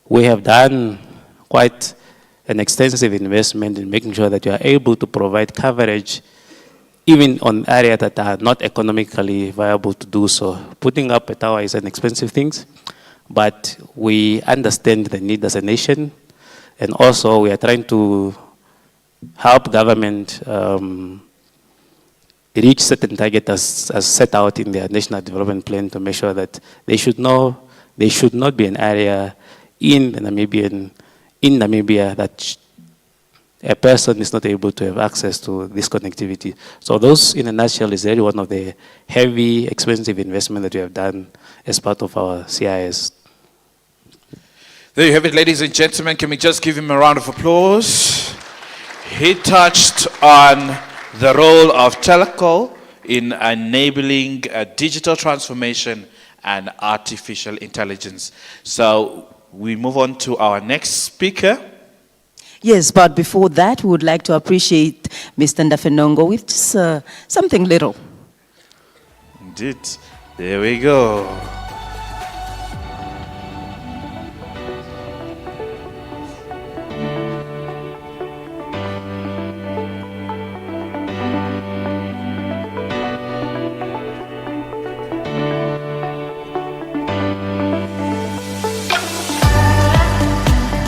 Speaker 4: we have done quite an extensive investment in making sure that you are able to provide coverage even on areas that are not economically viable to do so. Putting up a tower is an expensive thing, but we understand the need as a nation. And also, we are trying to help government reach certain targets as set out in their national development plan, to make sure that they should not be an area in Namibia that a person is not able to have access to this connectivity. So those, in a nutshell, is really one of the heavy, expensive investment that we have done as part of our CIS.
Speaker 1: There you have it, ladies and gentlemen. Can we just give him a round of applause? He touched on the role of telco in enabling digital transformation and artificial intelligence. So we move on to our next speaker.
Speaker 2: Yes, but before that, we would like to appreciate Mr. Ndafenongo with just something little.
Speaker 1: Indeed. There we go.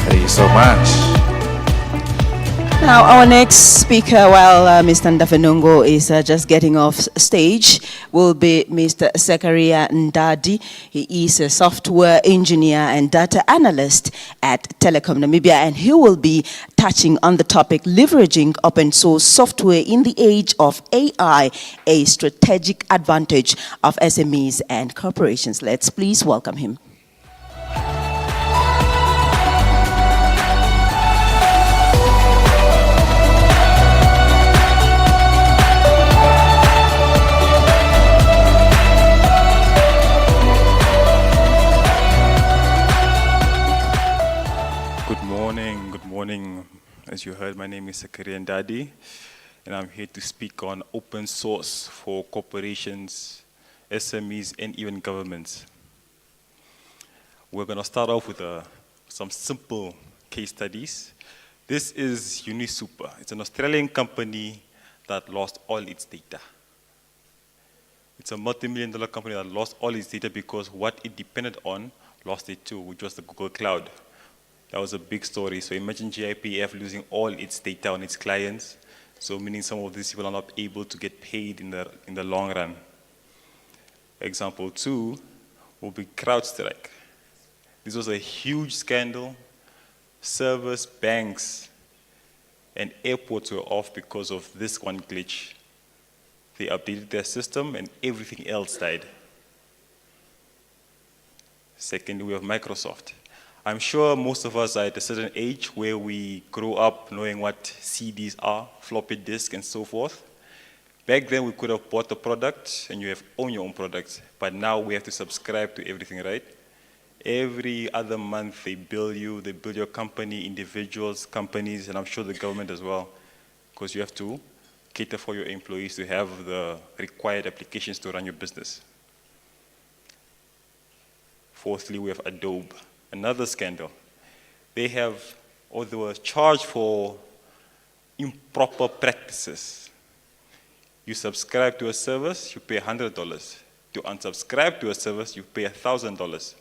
Speaker 1: Thank you so much.
Speaker 2: Now, our next speaker, while Mr. Ndafenongo is just getting off stage, will be Mr. Zakaria Ndadi. He is a software engineer and data analyst at Telecom Namibia, and he will be touching on the topic, leveraging open source software in the age of AI, a strategic advantage of SMEs and corporations. Let's please welcome him.
Speaker 8: Good morning. As you heard, my name is Zakaria Ndadi, and I'm here to speak on open source for corporations, SMEs, and even governments. We're going to start off with some simple case studies. This is UniSuper. It's an Australian company that lost all its data. It's a multi-million-dollar company that lost all its data because what it depended on lost it too, which was the Google Cloud. That was a big story. So imagine GIPF losing all its data on its clients, so meaning some of these people are not able to get paid in the long run. Example 2 will be CrowdStrike. This was a huge scandal. Servers, banks, and airports were off because of this one glitch. They updated their system and everything else died. Second, we have Microsoft. I'm sure most of us are at a certain age where we grew up knowing what CDs are, floppy disk, and so forth. Back then, we could have bought the product and you have owned your own products, but now we have to subscribe to everything, right? Every other month, they bill you, they bill your company, individuals, companies, and I'm sure the government as well, because you have to cater for your employees to have the required applications to run your business. Fourthly, we have Adobe. Another scandal. They were charged for improper practices. You subscribe to a service, you pay $100. To unsubscribe to a service, you pay $1,000.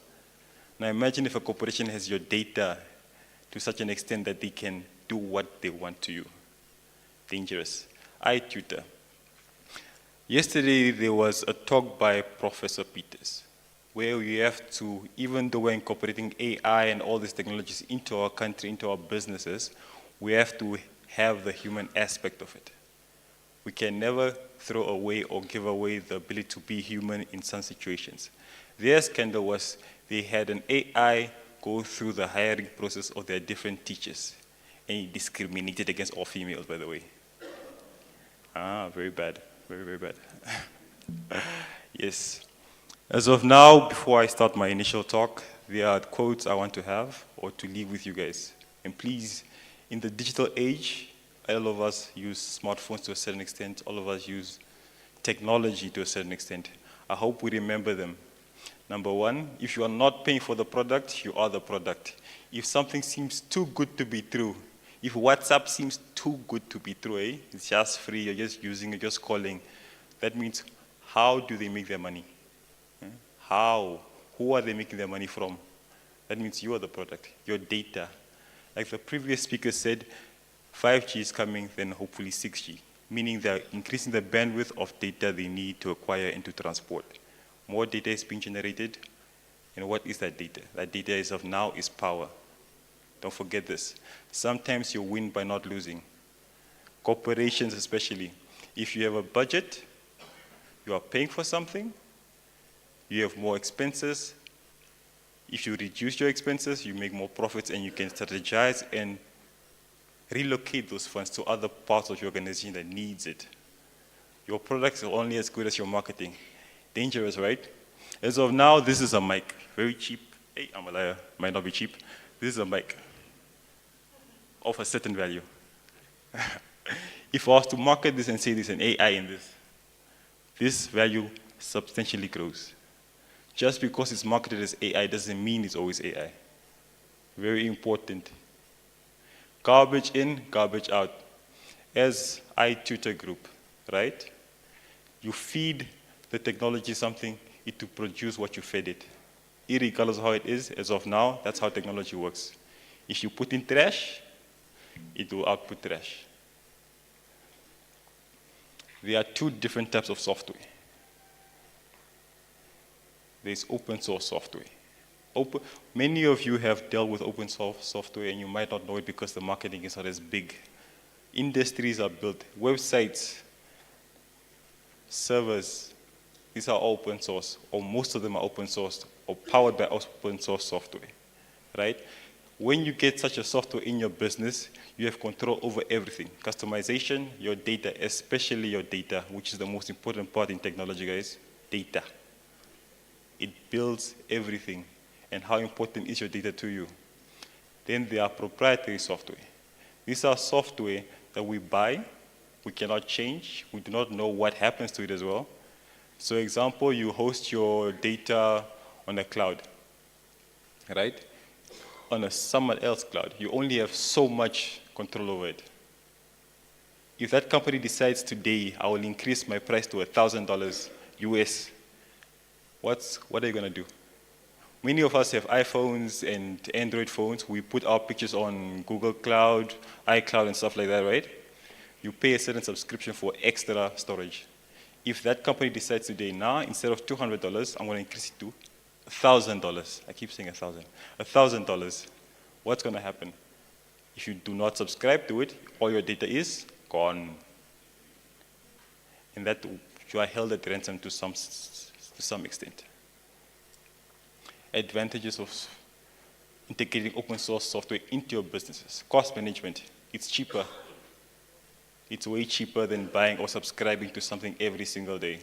Speaker 8: Now imagine if a corporation has your data to such an extent that they can do what they want to you. Dangerous. iTutor. Yesterday, there was a talk by Professor Peters, where we have to, even though we're incorporating AI and all these technologies into our country, into our businesses, we have to have the human aspect of it. We can never throw away or give away the ability to be human in some situations. Their scandal was they had an AI go through the hiring process of their different teachers, and it discriminated against all females, by the way. Very bad, very, very bad. Yes. As of now, before I start my initial talk, there are quotes I want to have or to leave with you guys. And please, in the digital age, all of us use smartphones to a certain extent. All of us use technology to a certain extent. I hope we remember them. Number one, if you are not paying for the product, you are the product. If something seems too good to be true, if WhatsApp seems too good to be true, it's just free, you're just using it, just calling, that means how do they make their money? How? Who are they making their money from? That means you are the product, your data. Like the previous speaker said, 5G is coming, then hopefully 6G, meaning they're increasing the bandwidth of data they need to acquire and to transport. More data is being generated, and what is that data? That data as of now is power. Don't forget this. Sometimes you win by not losing. Corporations especially. If you have a budget, you are paying for something, you have more expenses. If you reduce your expenses, you make more profits and you can strategize and relocate those funds to other parts of your organization that needs it. Your products are only as good as your marketing. Dangerous, right? As of now, this is a mic, very cheap. Hey, I'm a liar, might not be cheap. This is a mic of a certain value. If I was to market this and say there's an AI in this value substantially grows. Just because it's marketed as AI doesn't mean it's always AI. Very important. Garbage in, garbage out. As I tutor group, right? You feed the technology something, it will produce what you fed it. Irregardless of how it is, as of now, that's how technology works. If you put in trash, it will output trash. There are two different types of software. There's open source software. Many of you have dealt with open source software and you might not know it because the marketing is not as big. Industries are built, websites, servers, these are open source, or most of them are open source, or powered by open source software, right? When you get such a software in your business, you have control over everything. Customization, your data, especially your data, which is the most important part in technology, guys, data. It builds everything. And how important is your data to you? Then there are proprietary software. These are software that we buy, we cannot change, we do not know what happens to it as well. So example, you host your data on a cloud, right? On a someone else cloud, you only have so much control over it. If that company decides today, I will increase my price to $1,000 US, what are you gonna do? Many of us have iPhones and Android phones. We put our pictures on Google Cloud, iCloud and stuff like that, right? You pay a certain subscription for extra storage. If that company decides today, now instead of $200, I'm gonna increase it to $1,000. I keep saying 1,000. $1,000. What's gonna happen? If you do not subscribe to it, all your data is gone. And that you are held at ransom to some extent. Advantages of integrating open source software into your businesses. Cost management, it's cheaper. It's way cheaper than buying or subscribing to something every single day.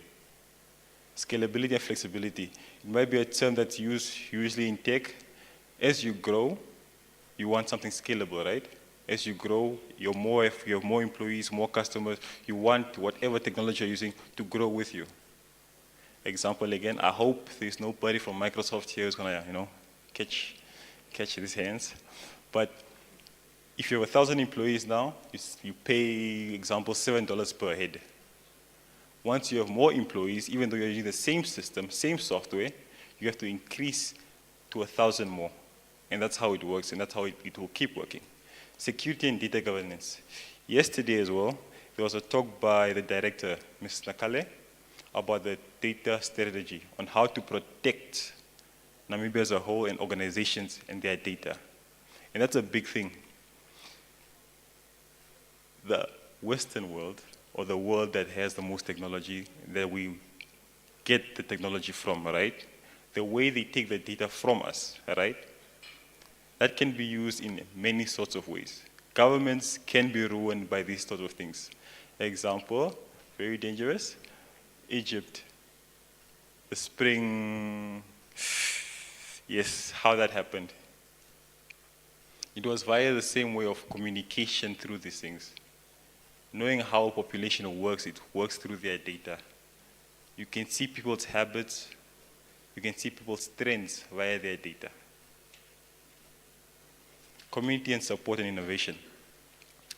Speaker 8: Scalability and flexibility. It might be a term that's used usually in tech. As you grow, you want something scalable, right? As you grow, you have more employees, more customers, you want whatever technology you're using to grow with you. Example again, I hope there's nobody from Microsoft here who's gonna, catch these hands. But if you have 1,000 employees now, you pay, example, $7 per head. Once you have more employees, even though you're using the same system, same software, you have to increase to 1,000 more. And that's how it works, and that's how it will keep working. Security and data governance. Yesterday as well, there was a talk by the director, Ms. Nakale, about the data strategy on how to protect Namibia as a whole and organizations and their data. And that's a big thing. The Western world, or the world that has the most technology, that we get the technology from, right? The way they take the data from us, right? That can be used in many sorts of ways. Governments can be ruined by these sorts of things. Example, very dangerous, Egypt, the spring, yes, how that happened. It was via the same way of communication through these things. Knowing how a population works, it works through their data. You can see people's habits, you can see people's trends via their data. Community and support and innovation.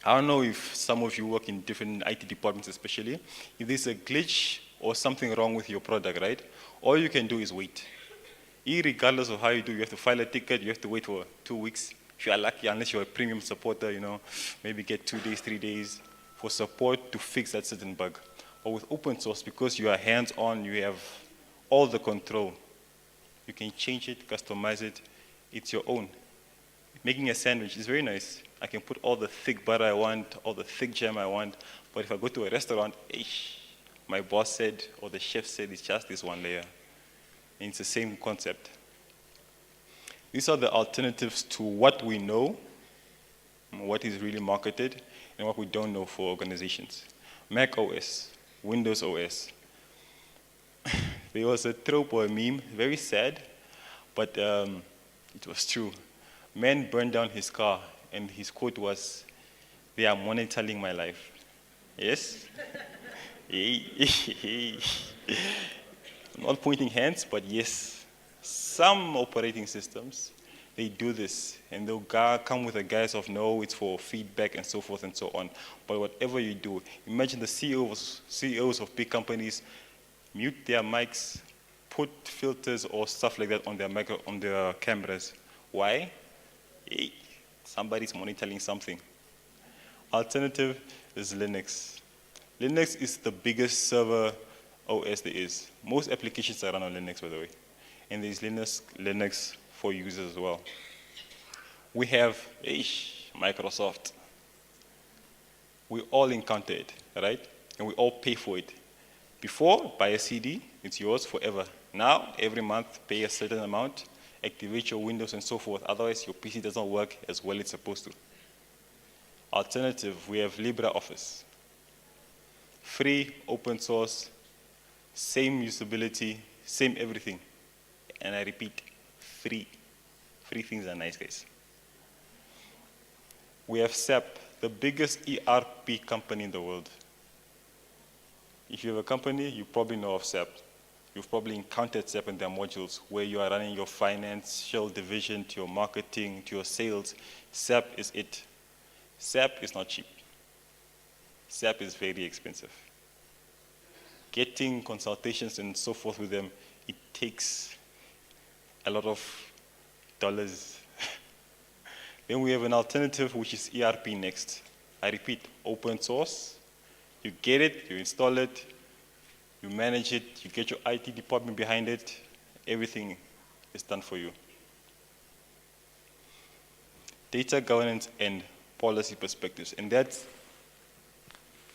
Speaker 8: I don't know if some of you work in different IT departments especially. If there's a glitch or something wrong with your product, right? All you can do is wait. Irregardless of how you do, you have to file a ticket, you have to wait for 2 weeks. If you are lucky, unless you're a premium supporter, maybe get 2 days, 3 days for support to fix that certain bug. But with open source, because you are hands-on, you have all the control. You can change it, customize it, it's your own. Making a sandwich is very nice. I can put all the thick butter I want, all the thick jam I want, but if I go to a restaurant, my boss said, or the chef said, it's just this one layer. And it's the same concept. These are the alternatives to what we know, what is really marketed, and what we don't know for organizations. Mac OS, Windows OS. There was a trope or a meme, very sad, but it was true. Man burned down his car, and his quote was, "They are monitoring my life." Yes? Not pointing hands, but yes. Some operating systems, they do this, and they'll come with a guise of, no, it's for feedback and so forth and so on. But whatever you do, imagine the CEOs of big companies mute their mics, put filters or stuff like that on their cameras. Why? Hey, somebody's monitoring something. Alternative is Linux. Linux is the biggest server OS there is. Most applications are run on Linux, by the way. And there's Linux for users as well. We have Microsoft. We all encounter it, right? And we all pay for it. Before, buy a CD, it's yours forever. Now, every month, pay a certain amount, activate your Windows and so forth. Otherwise, your PC doesn't work as well as it's supposed to. Alternative, we have LibreOffice. Free, open source, same usability, same everything. And I repeat, free. Free things are nice, guys. We have SAP, the biggest ERP company in the world. If you have a company, you probably know of SAP. You've probably encountered SAP in their modules where you are running your financial division to your marketing, to your sales. SAP is it. SAP is not cheap. SAP is very expensive. Getting consultations and so forth with them, it takes a lot of dollars. Then we have an alternative, which is ERP Next. I repeat, open source. You get it, you install it, you manage it, you get your IT department behind it, everything is done for you. Data governance and policy perspectives, and that's,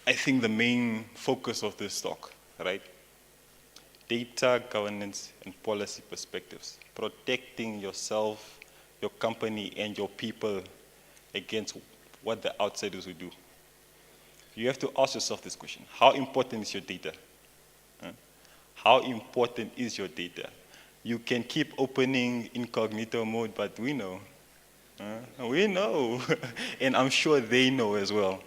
Speaker 8: I think, the main focus of this talk, right? Data governance and policy perspectives, protecting yourself, your company, and your people against what the outsiders will do. You have to ask yourself this question: how important is your data? How important is your data? You can keep opening incognito mode, but we know. We know. And I'm sure they know as well.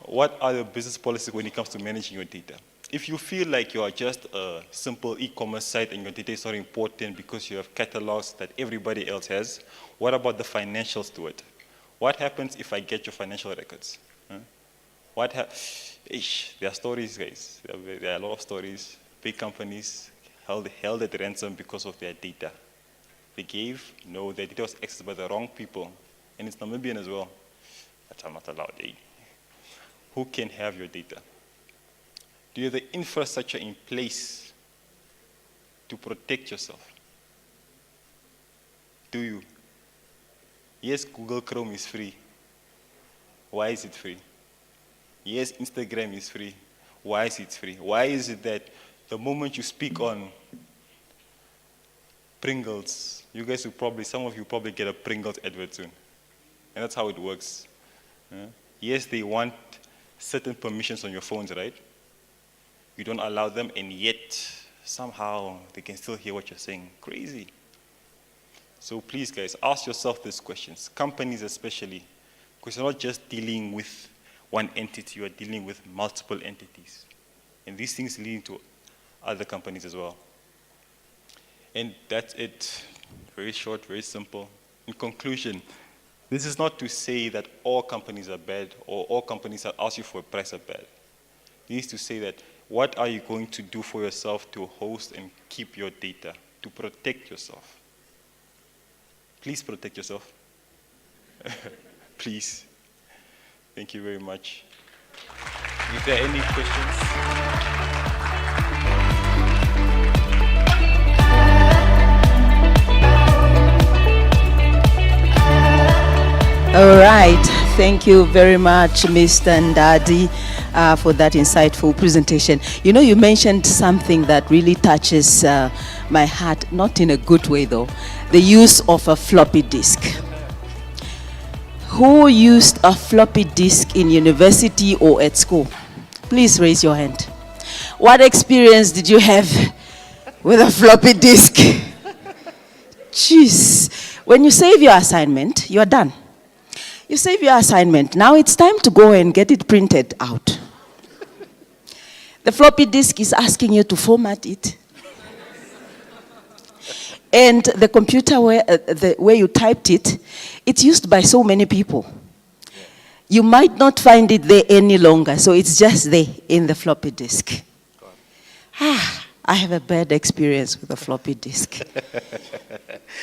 Speaker 8: What are the business policies when it comes to managing your data? If you feel like you are just a simple e-commerce site and your data is not important because you have catalogs that everybody else has, what about the financials to it? What happens if I get your financial records? There are stories, guys. There are a lot of stories. Big companies held at ransom because of their data. They gave, no, their data was accessed by the wrong people. And it's Namibian as well. But I'm not allowed. Who can have your data? Do you have the infrastructure in place to protect yourself? Do you? Yes, Google Chrome is free. Why is it free? Yes, Instagram is free. Why is it free? Why is it that the moment you speak on Pringles, some of you probably get a Pringles advert soon. And that's how it works. Yes, they want certain permissions on your phones, right? You don't allow them, and yet somehow they can still hear what you're saying. Crazy. So please, guys, ask yourself these questions, companies especially, because you're not just dealing with one entity, you are dealing with multiple entities. And these things lead to other companies as well. And that's it. Very short, very simple. In conclusion, this is not to say that all companies are bad or all companies that ask you for a price are bad. This is to say that what are you going to do for yourself to host and keep your data, to protect yourself? Please protect yourself. Please. Thank you very much. If there are any questions?
Speaker 2: All right. Thank you very much, Mr. Ndadi, for that insightful presentation. You know, you mentioned something that really touches my heart, not in a good way though, the use of a floppy disk. Who used a floppy disk in university or at school? Please raise your hand. What experience did you have with a floppy disk? Jeez. When you save your assignment, you're done. You save your assignment. Now it's time to go and get it printed out. The floppy disk is asking you to format it. And the computer where you typed it, it's used by so many people. You might not find it there any longer, so it's just there in the floppy disk. I have a bad experience with a floppy disk.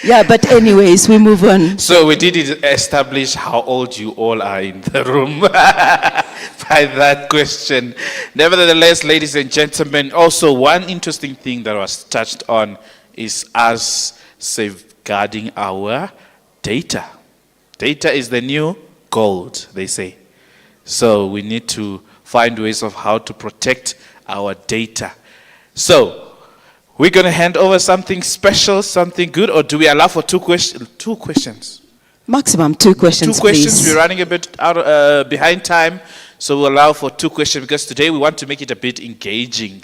Speaker 2: Yeah, but anyways, we move on.
Speaker 1: So we did establish how old you all are in the room by that question. Nevertheless, ladies and gentlemen, also one interesting thing that was touched on is us safeguarding our data. Data is the new gold, they say. So we need to find ways of how to protect our data. So, we're going to hand over something special, something good, or do we allow for two questions?
Speaker 2: Maximum 2 questions,
Speaker 1: Two questions.
Speaker 2: please.
Speaker 1: We're running a bit out behind time, so we'll allow for 2 questions because today we want to make it a bit engaging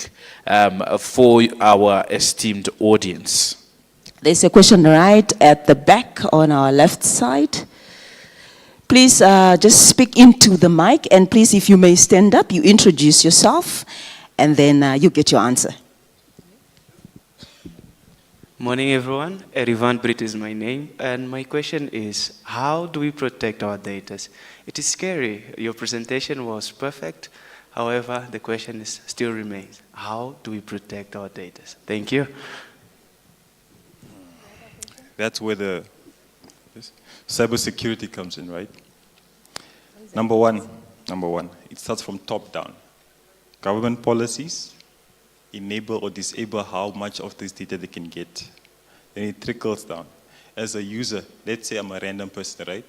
Speaker 1: for our esteemed audience.
Speaker 2: There's a question right at the back on our left side. Please just speak into the mic, and please, if you may stand up, you introduce yourself, and then you get your answer.
Speaker 9: Morning, everyone. Erivan Brit is my name, and my question is, how do we protect our data? It is scary. Your presentation was perfect. However, the question still remains, how do we protect our data? Thank you.
Speaker 8: That's where the cybersecurity comes in, right? Number one, it starts from top down. Government policies enable or disable how much of this data they can get. Then it trickles down. As a user, let's say I'm a random person, right?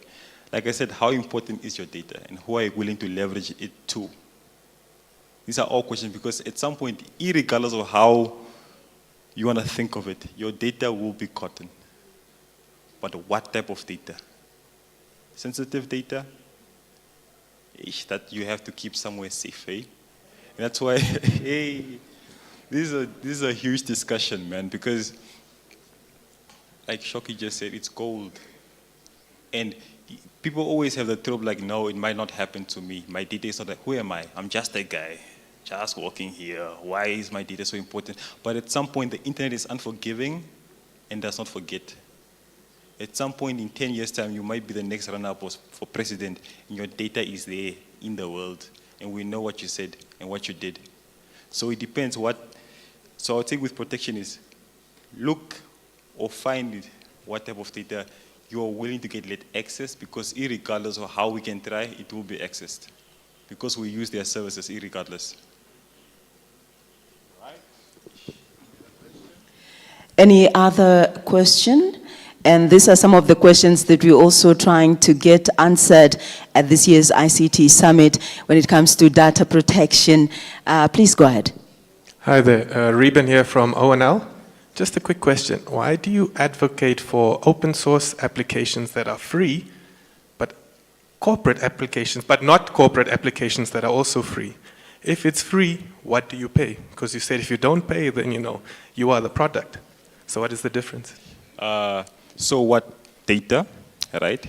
Speaker 8: Like I said, how important is your data and who are you willing to leverage it to? These are all questions because at some point, irregardless of how you want to think of it, your data will be gotten. But what type of data? Sensitive data? That you have to keep somewhere safe, eh? And that's why, hey, this is a huge discussion, man, because like Shoki just said, it's gold. And people always have the trope like, no, it might not happen to me. My data is not like, who am I? I'm just a guy, just walking here. Why is my data so important? But at some point, the internet is unforgiving and does not forget. At some point in 10 years' time, you might be the next runner-up for president, and your data is there in the world, and we know what you said and what you did. So it depends so our thing with protection is look or find what type of data you are willing to get let access, because irregardless of how we can try, it will be accessed, because we use their services irregardless.
Speaker 2: Any other question? And these are some of the questions that we're also trying to get answered at this year's ICT Summit when it comes to data protection. Please go ahead.
Speaker 10: Hi there, Reuben here from ONL. Just a quick question. Why do you advocate for open source applications that are free, but corporate applications, but not corporate applications that are also free? If it's free, what do you pay? Because you said if you don't pay, then you are the product. So what is the difference?
Speaker 8: So what data, right?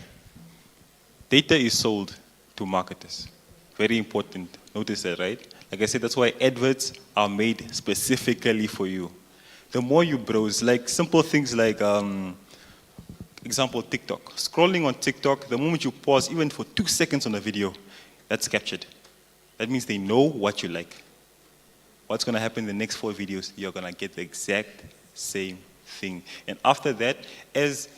Speaker 8: Data is sold to marketers. Very important. Notice that, right? Like I said, that's why adverts are made specifically for you. The more you browse, like simple things like, example, TikTok. Scrolling on TikTok, the moment you pause, even for 2 seconds on a video, that's captured. That means they know what you like. What's going to happen in the next 4 videos? You're going to get the exact same thing. And after that, as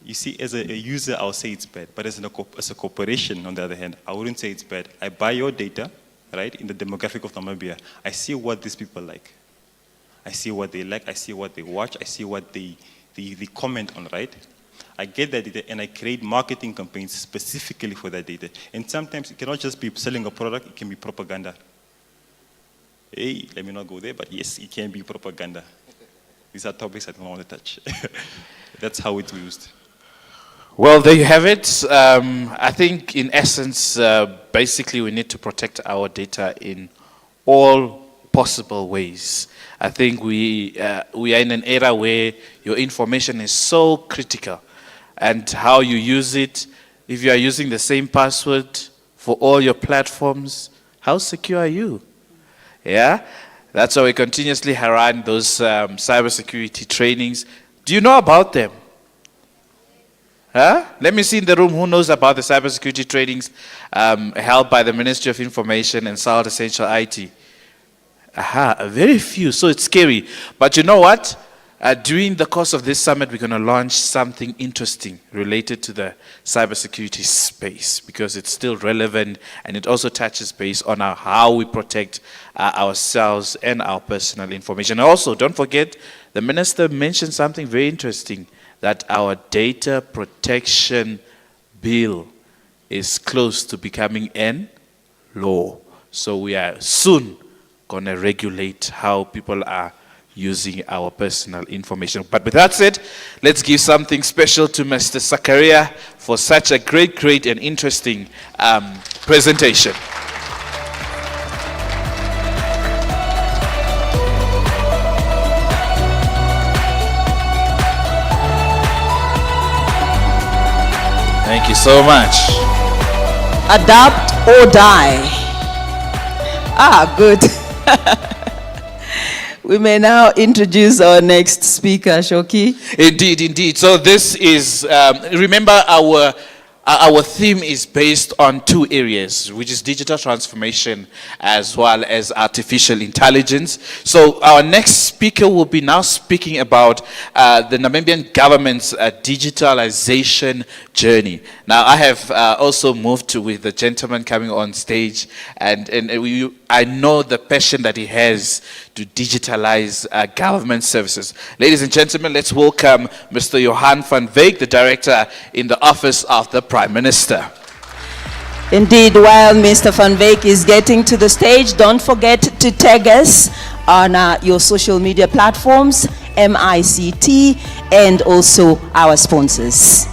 Speaker 8: you see, as a user, I'll say it's bad. But as a corporation, on the other hand, I wouldn't say it's bad. I buy your data, right, in the demographic of Namibia. I see what these people like. I see what they like. I see what they watch. I see what they comment on, right? I get that data and I create marketing campaigns specifically for that data. And sometimes it cannot just be selling a product, it can be propaganda. Hey, let me not go there, but yes, it can be propaganda. These are topics I don't want to touch. That's how it's used.
Speaker 1: Well, there you have it. I think in essence, basically we need to protect our data in all possible ways. I think we are in an era where your information is so critical, and how you use it. If you are using the same password for all your platforms, how secure are you? Yeah, that's why we continuously run those cybersecurity trainings. Do you know about them? Huh? Let me see in the room who knows about the cybersecurity trainings held by the Ministry of Information and South Essential IT. Aha, very few, so it's scary. But you know what? During the course of this summit, we're going to launch something interesting related to the cybersecurity space, because it's still relevant and it also touches base on how we protect ourselves and our personal information. Also, don't forget, the minister mentioned something very interesting, that our data protection bill is close to becoming an law. So we are soon going to regulate how people are using our personal information. But with that said, let's give something special to Mr. Zakaria for such a great and interesting presentation. Thank you so much.
Speaker 2: Adapt or die. Ah, good. We may now introduce our next speaker, Shoki.
Speaker 1: Indeed. So this is, remember our theme is based on two areas, which is digital transformation as well as artificial intelligence. So our next speaker will be now speaking about the Namibian government's digitalization journey. Now I have also moved with the gentleman coming on stage, and I know the passion that he has to digitalize government services. Ladies and gentlemen, let's welcome Mr. Johan van Wyk, the Director in the Office of the Prime Minister.
Speaker 2: Indeed, while Mr. Van Wyk is getting to the stage, don't forget to tag us on your social media platforms, MICT, and also our sponsors.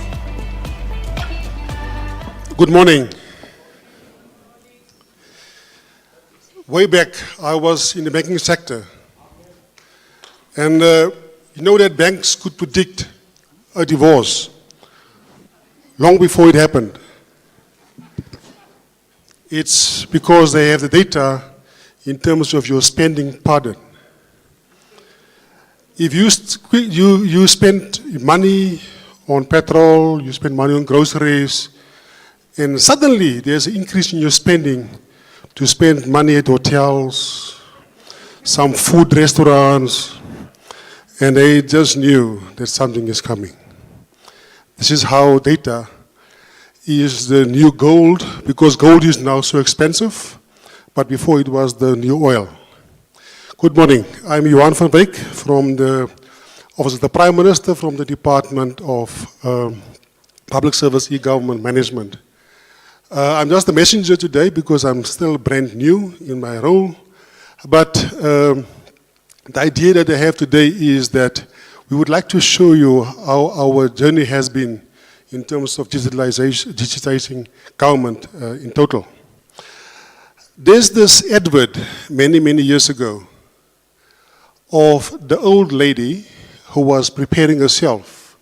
Speaker 11: Good morning. Way back, I was in the banking sector. And you know that banks could predict a divorce long before it happened. It's because they have the data in terms of your spending pattern. If you spend money on petrol, you spend money on groceries, and suddenly there's an increase in your spending to spend money at hotels, some food restaurants, and they just knew that something is coming. This is how data is the new gold, because gold is now so expensive, but before it was the new oil. Good morning. I'm Johan van Wyk from the Office of the Prime Minister, from the Department of Public Service E-Government Management. I'm just a messenger today because I'm still brand new in my role, but the idea that I have today is that we would like to show you how our journey has been in terms of digitizing government in total. There's this advert many years ago of the old lady who was preparing herself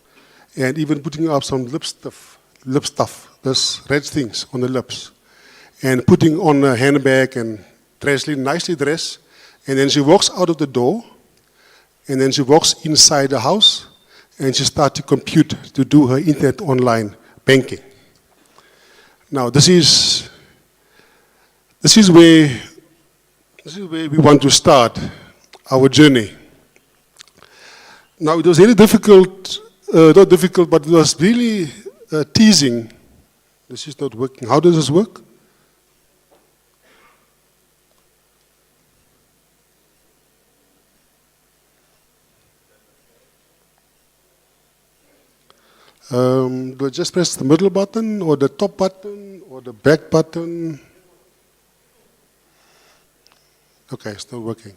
Speaker 11: and even putting up some lip stuff, those red things on the lips, and putting on a handbag and nicely dressed, and then she walks out of the door, and then she walks inside the house, and she starts to compute to do her internet online banking. Now this is where we want to start our journey. Now it was really difficult, not difficult, but it was really teasing. This is not working. How does this work? Do I just press the middle button or the top button or the back button? Okay, still working.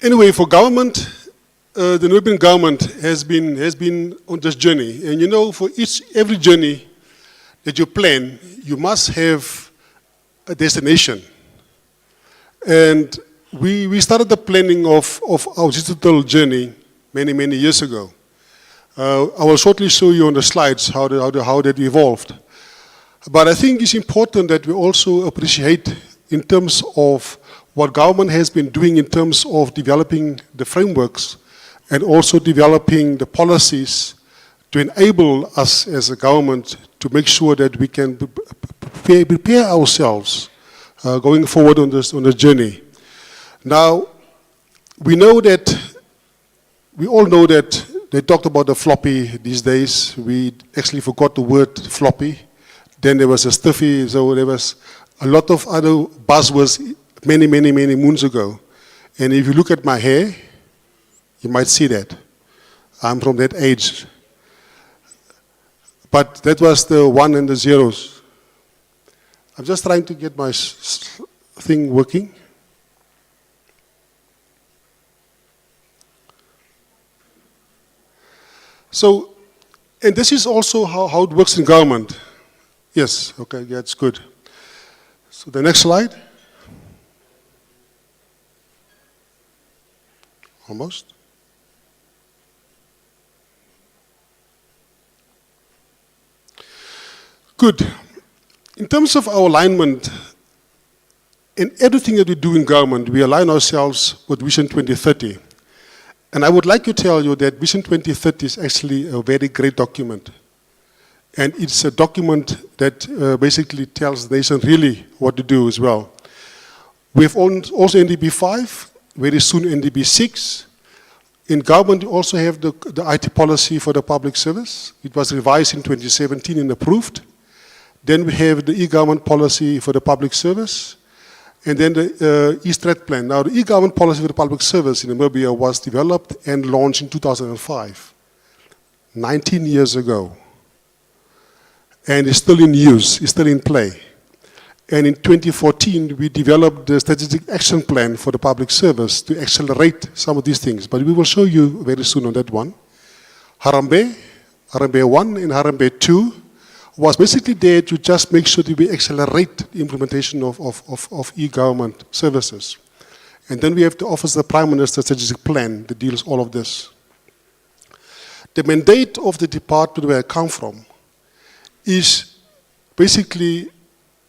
Speaker 11: Anyway, for government, the Namibian government has been on this journey. And you know, for every journey that you plan, you must have a destination. And we started the planning of our digital journey many years ago. I will shortly show you on the slides how that evolved. But I think it's important that we also appreciate in terms of what government has been doing in terms of developing the frameworks and also developing the policies to enable us as a government to make sure that we can prepare ourselves going forward on this journey. Now, we all know that they talked about the floppy these days. We actually forgot the word floppy. Then there was a stiffy, so there was a lot of other buzzwords many moons ago. And if you look at my hair, you might see that. I'm from that age. But that was the one and the zeros. I'm just trying to get my thing working. So, and this is also how it works in government. Yes, okay, that's good. So the next slide. Almost. Good. In terms of our alignment, in everything that we do in government, we align ourselves with Vision 2030. And I would like to tell you that Vision 2030 is actually a very great document. And it's a document that basically tells the nation really what to do as well. We have also NDB 5, very soon NDB 6. In government, we also have the IT policy for the public service. It was revised in 2017 and approved. Then we have the e-government policy for the public service. And then the e-strat plan. Now, the e-government policy for the public service in Namibia was developed and launched in 2005, 19 years ago. And it's still in use, it's still in play. And in 2014, we developed the strategic action plan for the public service to accelerate some of these things. But we will show you very soon on that one. Harambee 1 and Harambee 2 was basically there to just make sure that we accelerate the implementation of e-government services. And then we have the Office of the Prime Minister strategic plan that deals all of this. The mandate of the department where I come from is basically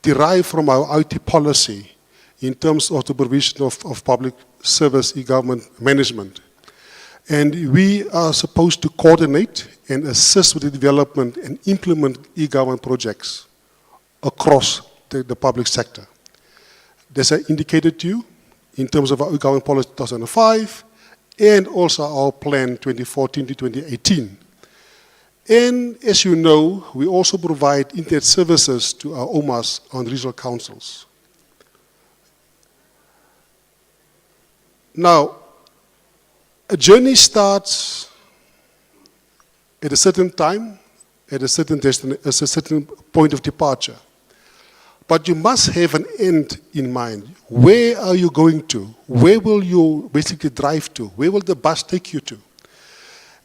Speaker 11: derived from our IT policy in terms of the provision of public service e-government management. And we are supposed to coordinate and assist with the development and implement e-government projects across the public sector. As I indicated to you, in terms of our e-government policy 2005, and also our plan 2014 to 2018. And as you know, we also provide internet services to our OMAs and regional councils. Now, a journey starts at a certain time, at a certain point of departure. But you must have an end in mind. Where are you going to? Where will you basically drive to? Where will the bus take you to?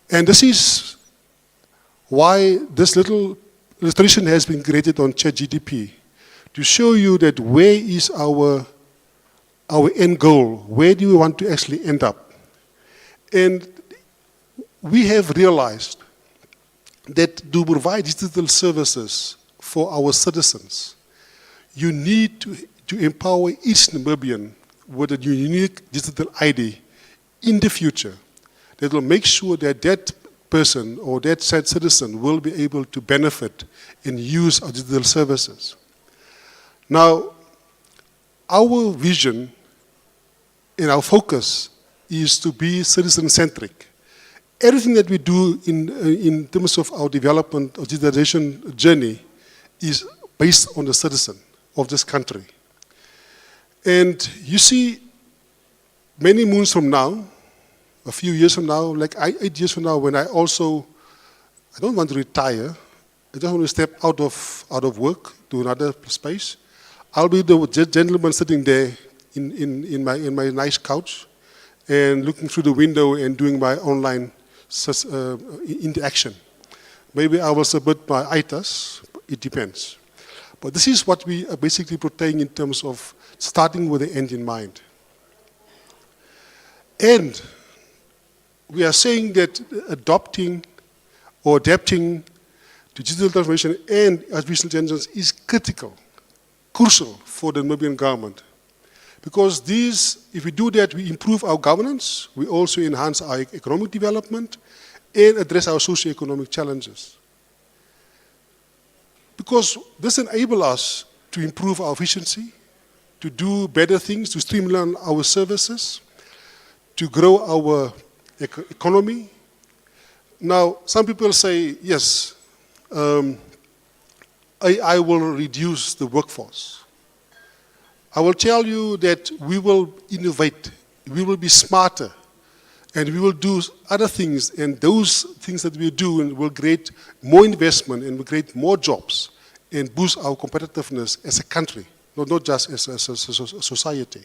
Speaker 11: And this is why this little illustration has been created on ChatGPT to show you that where is our end goal? Where do we want to actually end up? And we have realized that to provide digital services for our citizens, you need to empower each Namibian with a unique digital ID in the future that will make sure that that person or that said citizen will be able to benefit and use our digital services. Now, our vision and our focus is to be citizen-centric. Everything that we do in terms of our development or digitalization journey is based on the citizen of this country. And you see, many moons from now, a few years from now, like 8 years from now, when I don't want to retire, I just want to step out of work to another space. I'll be the gentleman sitting there in my nice couch and looking through the window and doing my online interaction. Maybe I will submit my ITAs, it depends. But this is what we are basically portraying in terms of starting with the end in mind. And we are saying that adopting or adapting to digital transformation and artificial intelligence is critical, crucial for the Namibian government. Because if we do that, we improve our governance, we also enhance our economic development, and address our socio-economic challenges. Because this enables us to improve our efficiency, to do better things, to streamline our services, to grow our economy. Now, some people say, yes, AI will reduce the workforce. I will tell you that we will innovate, we will be smarter, and we will do other things, and those things that we do will create more investment and will create more jobs and boost our competitiveness as a country, not just as a society.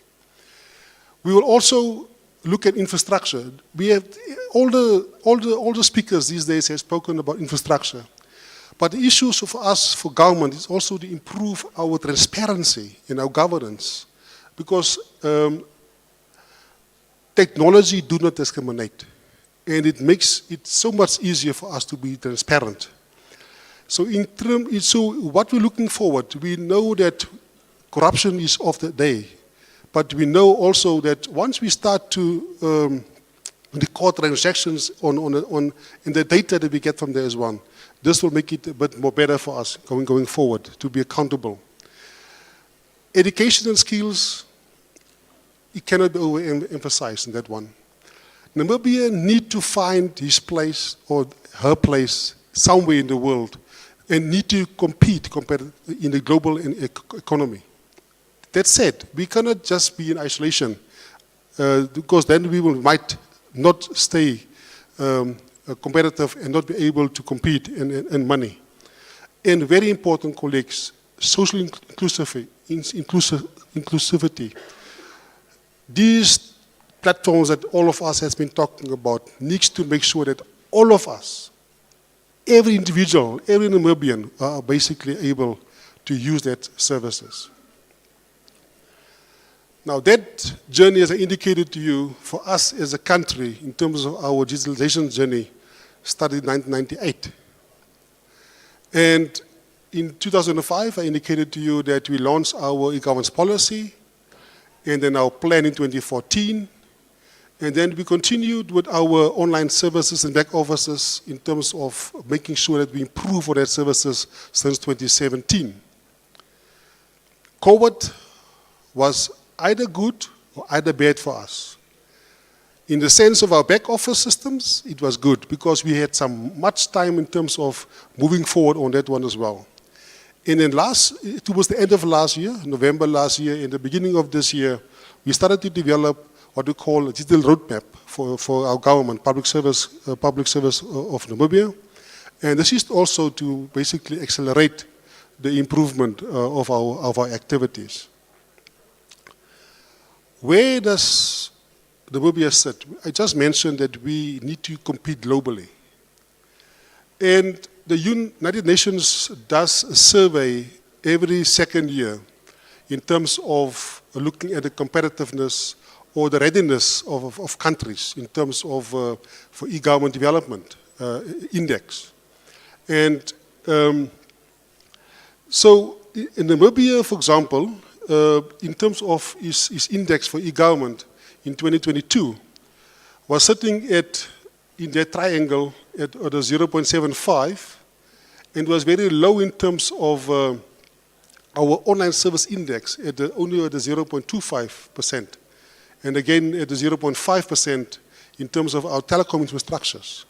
Speaker 11: We will also look at infrastructure. We have all the speakers these days have spoken about infrastructure. But the issues for us, for government, is also to improve our transparency in our governance. Because technology do not discriminate. And it makes it so much easier for us to be transparent. So what we're looking forward, we know that corruption is of the day. But we know also that once we start to record transactions and the data that we get from there is one, this will make it a bit more better for us going forward, to be accountable. Education and skills, it cannot be overemphasized in that one. Namibia need to find his place or her place somewhere in the world and need to compete in the global economy. That said, we cannot just be in isolation because then we might not stay competitive and not be able to compete in money. And very important, colleagues, social inclusivity. These platforms that all of us has been talking about needs to make sure that all of us, every individual, every Namibian are basically able to use that services. Now that journey, as I indicated to you, for us as a country, in terms of our digitalization journey, started in 1998. And in 2005, I indicated to you that we launched our e-governance policy, and then our plan in 2014. And then we continued with our online services and back offices in terms of making sure that we improve on that services since 2017. COVID was either good or either bad for us. In the sense of our back office systems, it was good because we had much time in terms of moving forward on that one as well. And then towards the end of last year, November last year, in the beginning of this year, we started to develop what we call a digital roadmap for our government, public service of Namibia. And this is also to basically accelerate the improvement of our activities. Where does Namibia sit? I just mentioned that we need to compete globally. And the United Nations does a survey every second year in terms of looking at the competitiveness or the readiness of countries in terms of for e-government development index. And so in Namibia, for example, in terms of its index for e-government in 2022, was sitting in that triangle at a 0.75 and was very low in terms of our online service index only at the 0.25%. And again at the 0.5% in terms of our telecom infrastructures.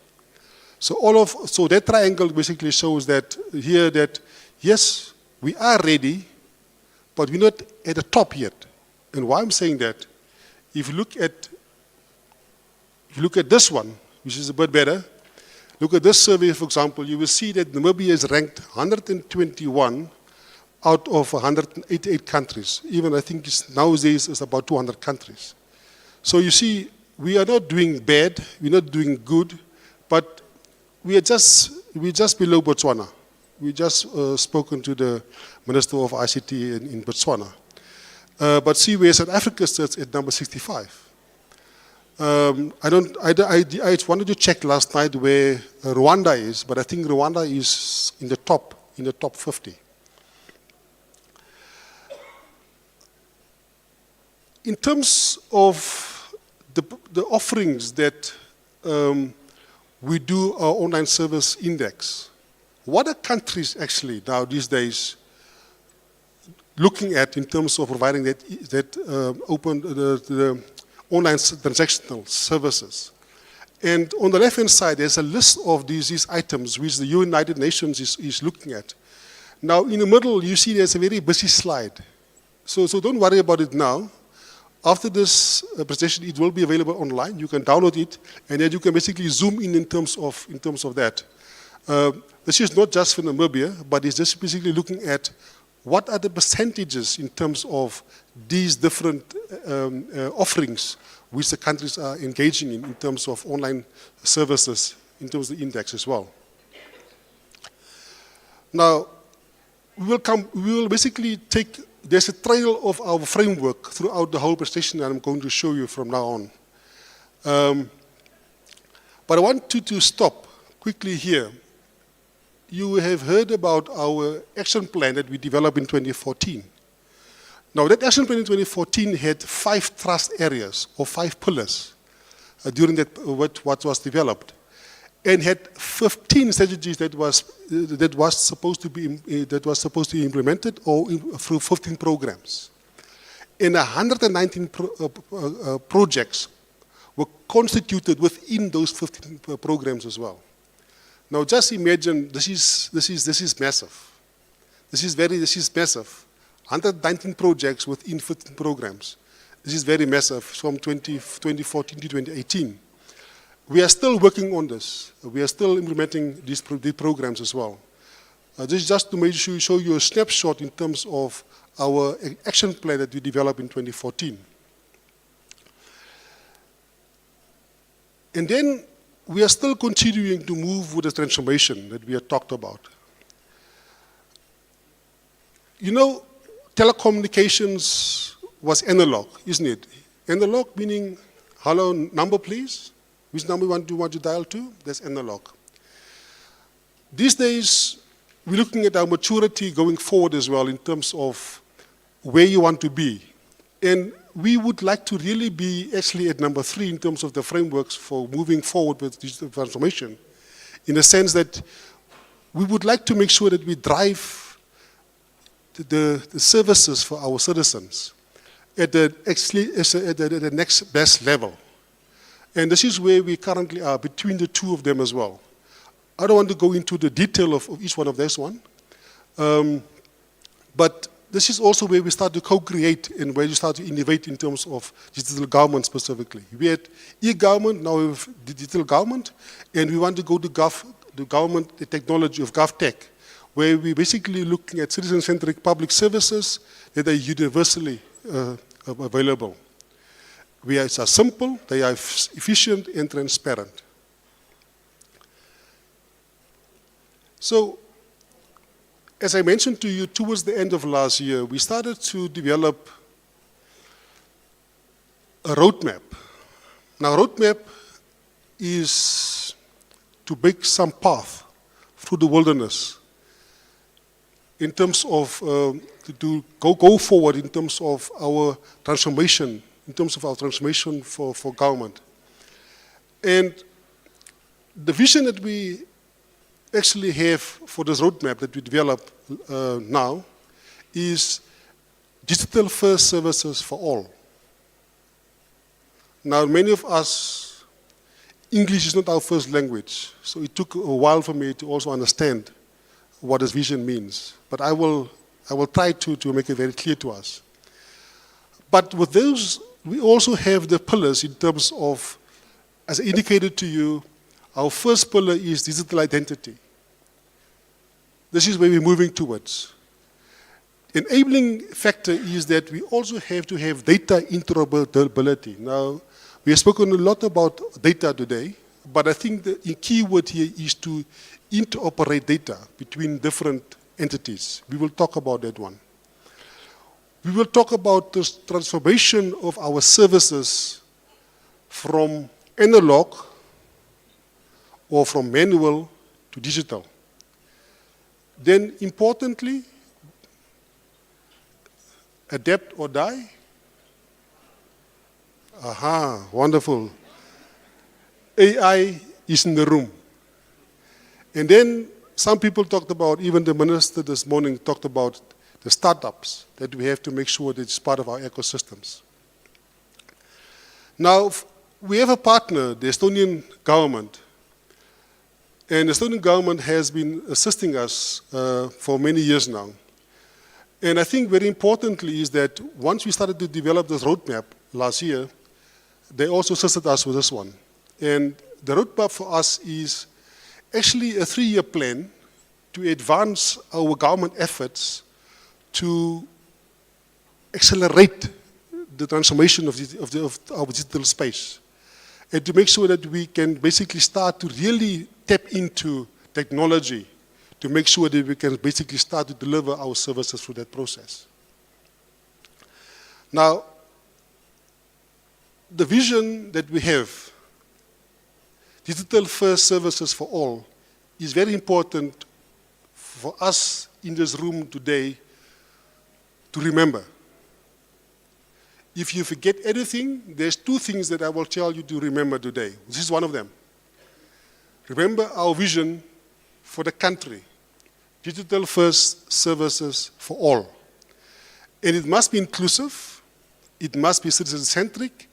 Speaker 11: So that triangle basically shows that here that yes, we are ready, but we're not at the top yet. And why I'm saying that, if you look at this one, which is a bit better, look at this survey, for example, you will see that Namibia is ranked 121 out of 188 countries. Even I think nowadays it's about 200 countries. So you see, we are not doing bad, we're not doing good, but we're just below Botswana. We just spoken to the Minister of ICT in Botswana. But see where South Africa sits at number 65. I wanted to check last night where Rwanda is, but I think Rwanda is in the top 50. In terms of the offerings that we do our online service index, what are countries actually now these days looking at in terms of providing the online transactional services? And on the left-hand side, there's a list of these items which the United Nations is looking at. Now, in the middle, you see there's a very busy slide. So don't worry about it now. After this presentation, it will be available online. You can download it, and then you can basically zoom in terms of that. This is not just for Namibia, but it's just basically looking at what are the percentages in terms of these different offerings which the countries are engaging in terms of online services, in terms of the index as well. Now, we will basically take, there's a trail of our framework throughout the whole presentation that I'm going to show you from now on. But I want you to stop quickly here. You have heard about our action plan that we developed in 2014. Now, that action plan in 2014 had 5 thrust areas, or 5 pillars, during that, what was developed, and had 15 strategies that was supposed to be implemented, or through 15 programs. And 119 projects were constituted within those 15 programs as well. Now, just imagine, this is massive. This is massive. 119 projects within 15 programs. This is very massive from 2014 to 2018. We are still working on this. We are still implementing these programs as well. This is just to show you a snapshot in terms of our action plan that we developed in 2014. And then we are still continuing to move with the transformation that we have talked about. You know, telecommunications was analog, isn't it? Analog meaning, hello, number please? Which number do you want to dial to? That's analog. These days, we're looking at our maturity going forward as well in terms of where you want to be. And we would like to really be actually at number 3 in terms of the frameworks for moving forward with digital transformation, in the sense that we would like to make sure that we drive the services for our citizens at the next best level. And this is where we currently are, between the two of them as well. I don't want to go into the detail of each one of this one, but this is also where we start to co-create and where you start to innovate in terms of digital government specifically. We had e-government, now we have digital government, and we want to go to the government, the technology of GovTech, where we're basically looking at citizen-centric public services that are universally available. They are simple, they are efficient and transparent. So, as I mentioned to you, towards the end of last year, we started to develop a roadmap. Now, roadmap is to make some path through the wilderness in terms of to go forward in terms of our transformation, for government. And the vision that we actually have for this roadmap that we develop now is digital first services for all. Now, many of us, English is not our first language, so it took a while for me to also understand what this vision means. But I will try to make it very clear to us. But with those, we also have the pillars in terms of, as I indicated to you, our first pillar is digital identity. This is where we're moving towards. Enabling factor is that we also have to have data interoperability. Now, we have spoken a lot about data today, but I think the key word here is to interoperate data between different entities. We will talk about that one. We will talk about the transformation of our services from analog or from manual to digital. Then, importantly, adapt or die. Aha, wonderful. AI is in the room. And then some people talked about, even the minister this morning talked about the startups that we have to make sure that it's part of our ecosystems. Now, we have a partner, the Estonian government. And the Estonian government has been assisting us for many years now. And I think very importantly is that once we started to develop this roadmap last year, they also assisted us with this one. And the roadmap for us is actually a 3-year plan to advance our government efforts to accelerate the transformation of our digital space, and to make sure that we can basically start to really tap into technology to make sure that we can basically start to deliver our services through that process. Now, the vision that we have, digital first services for all, is very important for us in this room today to remember. If you forget anything, there's 2 things that I will tell you to remember today. This is one of them. Remember our vision for the country, digital first services for all. And it must be inclusive, it must be citizen-centric,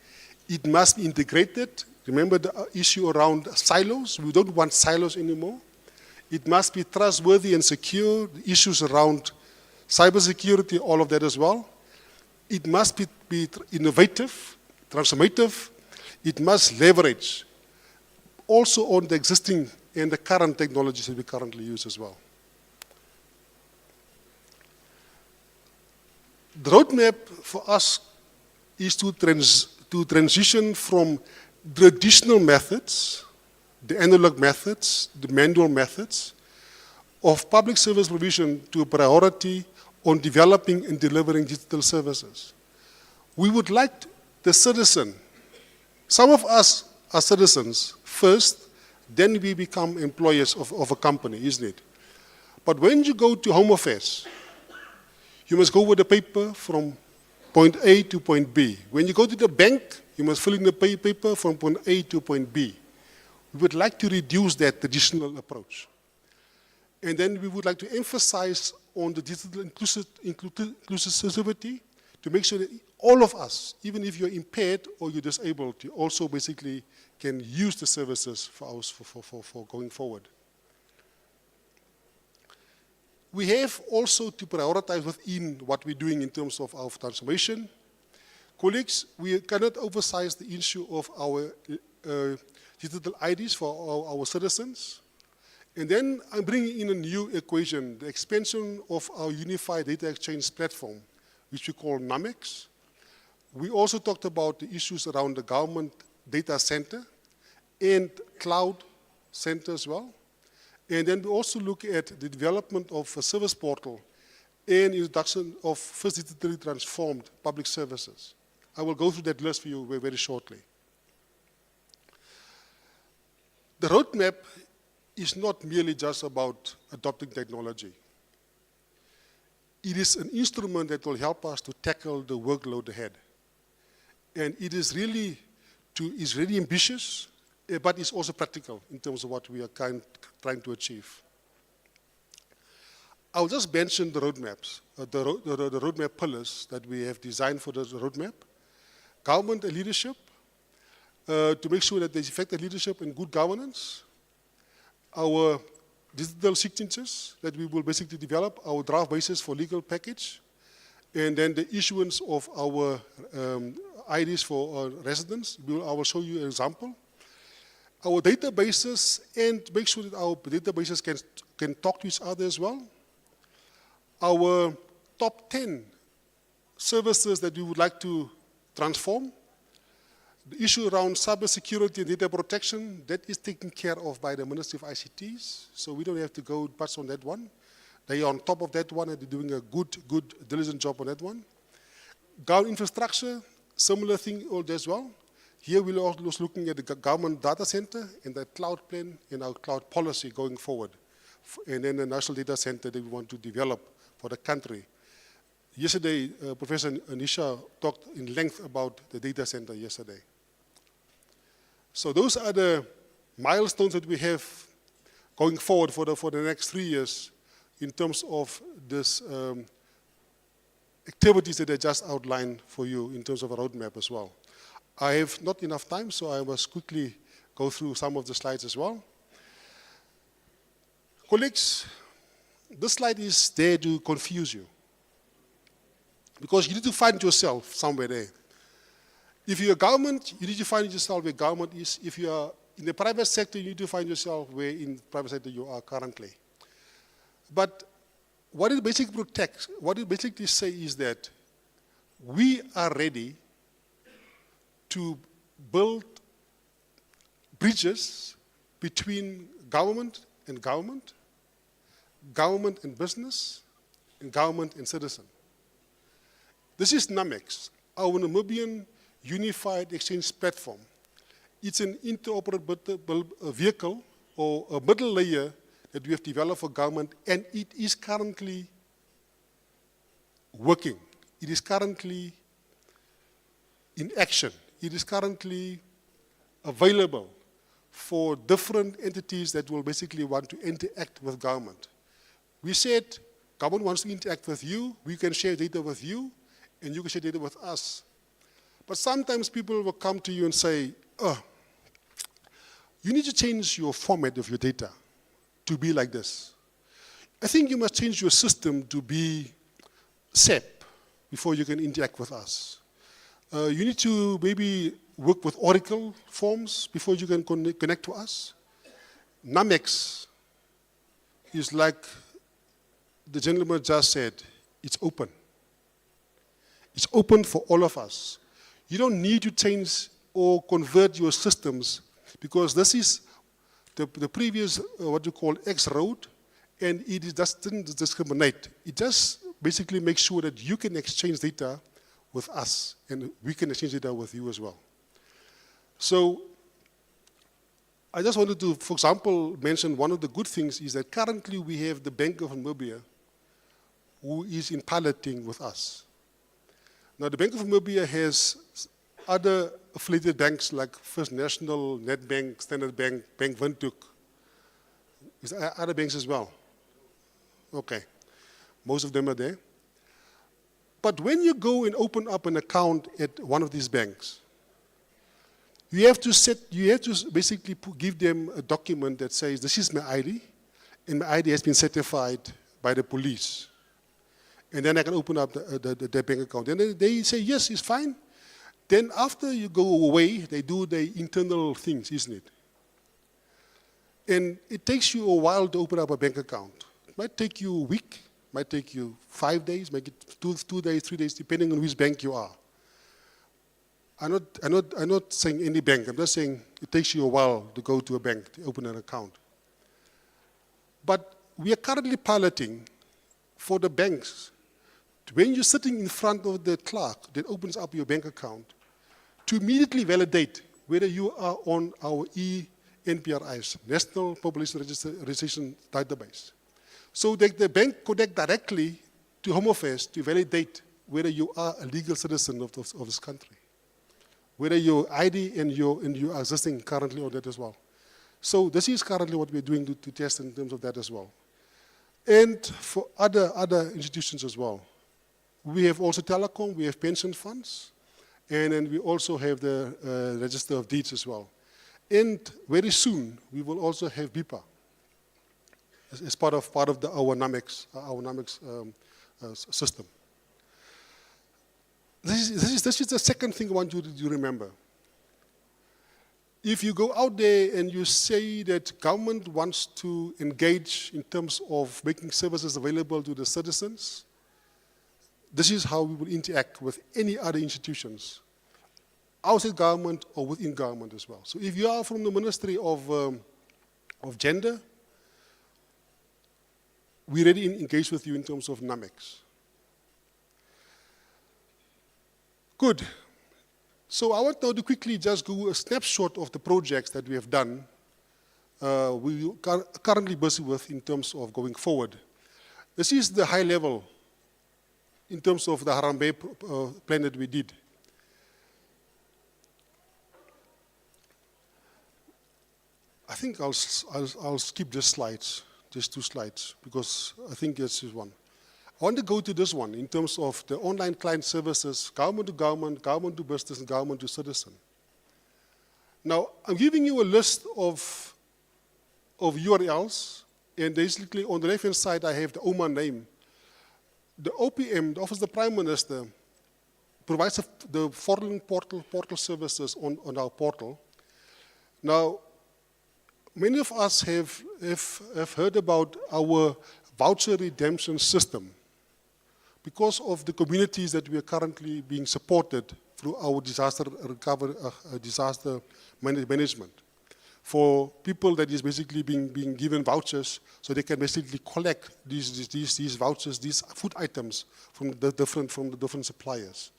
Speaker 11: it must be integrated. Remember the issue around silos, we don't want silos anymore. It must be trustworthy and secure, the issues around cybersecurity, all of that as well. It must be innovative, transformative. It must leverage also on the existing and the current technologies that we currently use as well. The roadmap for us is to transition from traditional methods, the analog methods, the manual methods, of public service provision to a priority on developing and delivering digital services. We would like the citizen, some of us are citizens first, then we become employers of a company, isn't it? But when you go to Home Affairs, you must go with the paper from point A to point B. When you go to the bank, you must fill in the paper from point A to point B. We would like to reduce that traditional approach. And then we would like to emphasize on the digital inclusivity to make sure that all of us, even if you're impaired or you're disabled, you also basically can use the services for going forward. We have also to prioritize within what we're doing in terms of our transformation. Colleagues, we cannot oversize the issue of our digital IDs for our citizens. And then I'm bringing in a new equation, the expansion of our unified data exchange platform, which we call NAMEX. We also talked about the issues around the government data center and cloud center as well. And then we also look at the development of a service portal and introduction of first digitally transformed public services. I will go through that list for you very, very shortly. The roadmap is not merely just about adopting technology. It is an instrument that will help us to tackle the workload ahead. And it is really ambitious, but it's also practical in terms of what we are trying to achieve. I'll just mention the roadmaps, the roadmap pillars that we have designed for the roadmap. Government and leadership, to make sure that there's effective leadership and good governance. Our digital signatures that we will basically develop, our draft basis for legal package, and then the issuance of our IDs for our residents. I will show you an example. Our databases, and make sure that our databases can talk to each other as well. Our top 10 services that we would like to transform. The issue around cybersecurity and data protection, that is taken care of by the Ministry of ICTs, so we don't have to go much on that one. They are on top of that one and they're doing a good, diligent job on that one. Government infrastructure, similar thing as well. Here we're also looking at the government data center and the cloud plan and our cloud policy going forward. And then the national data center that we want to develop for the country. Yesterday, Professor Anisha talked in length about the data center yesterday. So those are the milestones that we have going forward for the next 3 years in terms of this activities that I just outlined for you in terms of a roadmap as well. I have not enough time, so I must quickly go through some of the slides as well. Colleagues, this slide is there to confuse you, because you need to find yourself somewhere there. If you're a government, you need to find yourself where government is. If you are in the private sector, you need to find yourself where in the private sector you are currently. But what it basically protects, what it basically says is that we are ready to build bridges between government and government, government and business, and government and citizen. This is NAMEX, our Namibian Unified Exchange Platform. It's an interoperable vehicle or a middle layer that we have developed for government, and it is currently working. It is currently in action. It is currently available for different entities that will basically want to interact with government. We said government wants to interact with you, we can share data with you, and you can share data with us. But sometimes people will come to you and say, oh, you need to change your format of your data to be like this. I think you must change your system to be SAP before you can interact with us. You need to maybe work with Oracle forms before you can connect to us. NAMEX is like the gentleman just said, it's open. It's open for all of us. You don't need to change or convert your systems, because this is the previous, what you call X road, and it doesn't discriminate. It just basically makes sure that you can exchange data with us, and we can exchange data with you as well. So I just wanted to, for example, mention one of the good things is that currently we have the Bank of Namibia who is in piloting with us. Now the Bank of Namibia has other affiliated banks like First National, Nedbank, Standard Bank, Bank Windhoek. Is there other banks as well? Okay, most of them are there. But when you go and open up an account at one of these banks, you have to basically give them a document that says, this is my ID, and my ID has been certified by the police. And then I can open up the bank account. And they say, yes, it's fine. Then after you go away, they do the internal things, isn't it? And it takes you a while to open up a bank account. It might take you a week, might take you 5 days, make it 2 days, 3 days, depending on which bank you are. I'm not saying any bank, I'm just saying it takes you a while to go to a bank to open an account. But we are currently piloting for the banks. When you're sitting in front of the clerk that opens up your bank account, to immediately validate whether you are on our NPRIs, National Population Registration Database. So that the bank connect directly to Home Affairs to validate whether you are a legal citizen of this country, whether your ID and you are existing currently on that as well. So this is currently what we're doing to test in terms of that as well. And for other institutions as well. We have also telecom, we have pension funds, and then we also have the Register of Deeds as well. And very soon, we will also have BIPA as part of our NAMEX system. This is the second thing I want you to remember. If you go out there and you say that government wants to engage in terms of making services available to the citizens, this is how we will interact with any other institutions, outside government or within government as well. So if you are from the Ministry of Gender, we already engage with you in terms of NAMEX. Good. So I want now to quickly just go a snapshot of the projects that we have done, we are currently busy with in terms of going forward. This is the high level in terms of the Harambee plan that we did. I think I'll skip this slides, just 2 slides, because I think this is one. I want to go to this one in terms of the online client services, government to government, government to business, and government to citizen. Now, I'm giving you a list of URLs, and basically on the left-hand side, I have the OMA name. The OPM, the Office of the Prime Minister, provides the foreign portal services on our portal. Now, many of us have heard about our voucher redemption system because of the communities that we are currently being supported through our disaster recovery, disaster management. For people that is basically being given vouchers so they can basically collect these vouchers, these food items from the different suppliers.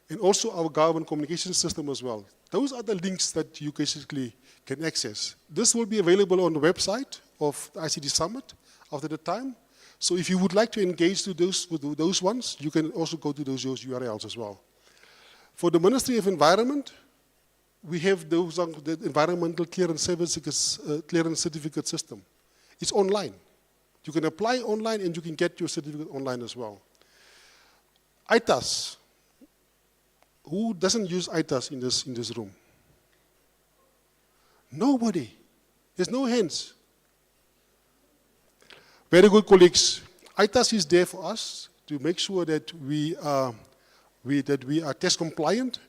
Speaker 11: And also our government communication system as well. Those are the links that you basically can access. This will be available on the website of the ICT Summit after the time. So if you would like to engage with those ones, you can also go to those URLs as well. For the Ministry of Environment, we have the Environmental Clearance Certificate System. It's online. You can apply online and you can get your certificate online as well. ITAS. Who doesn't use ITAS in this room? Nobody. There's no hands. Very good, colleagues. ITAS is there for us to make sure that we are test compliant,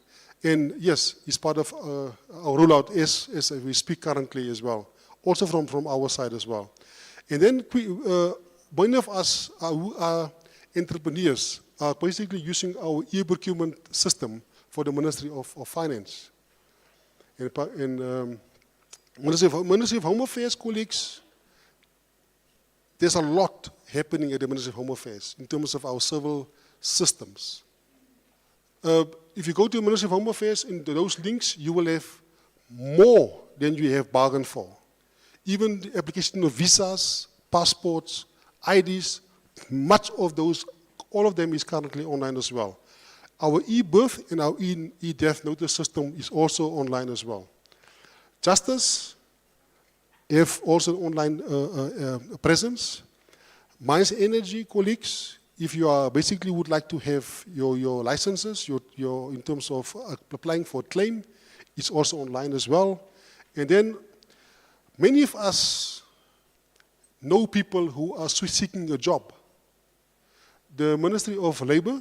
Speaker 11: and yes, it's part of our rollout as we speak currently as well. Also from our side as well. And then many of us who are entrepreneurs are basically using our e-procurement system for the Ministry of Finance. And Ministry of Home Affairs, colleagues, there's a lot happening at the Ministry of Home Affairs in terms of our civil systems. If you go to the Ministry of Home Affairs, in those links, you will have more than you have bargained for. Even the application of visas, passports, IDs, much of those, all of them is currently online as well. Our e-birth and our e-death notice system is also online as well. Justice have also online presence. Mines Energy, colleagues, if you are basically would like to have your licenses, your in terms of applying for a claim, it's also online as well. And then many of us know people who are seeking a job. The Ministry of Labor,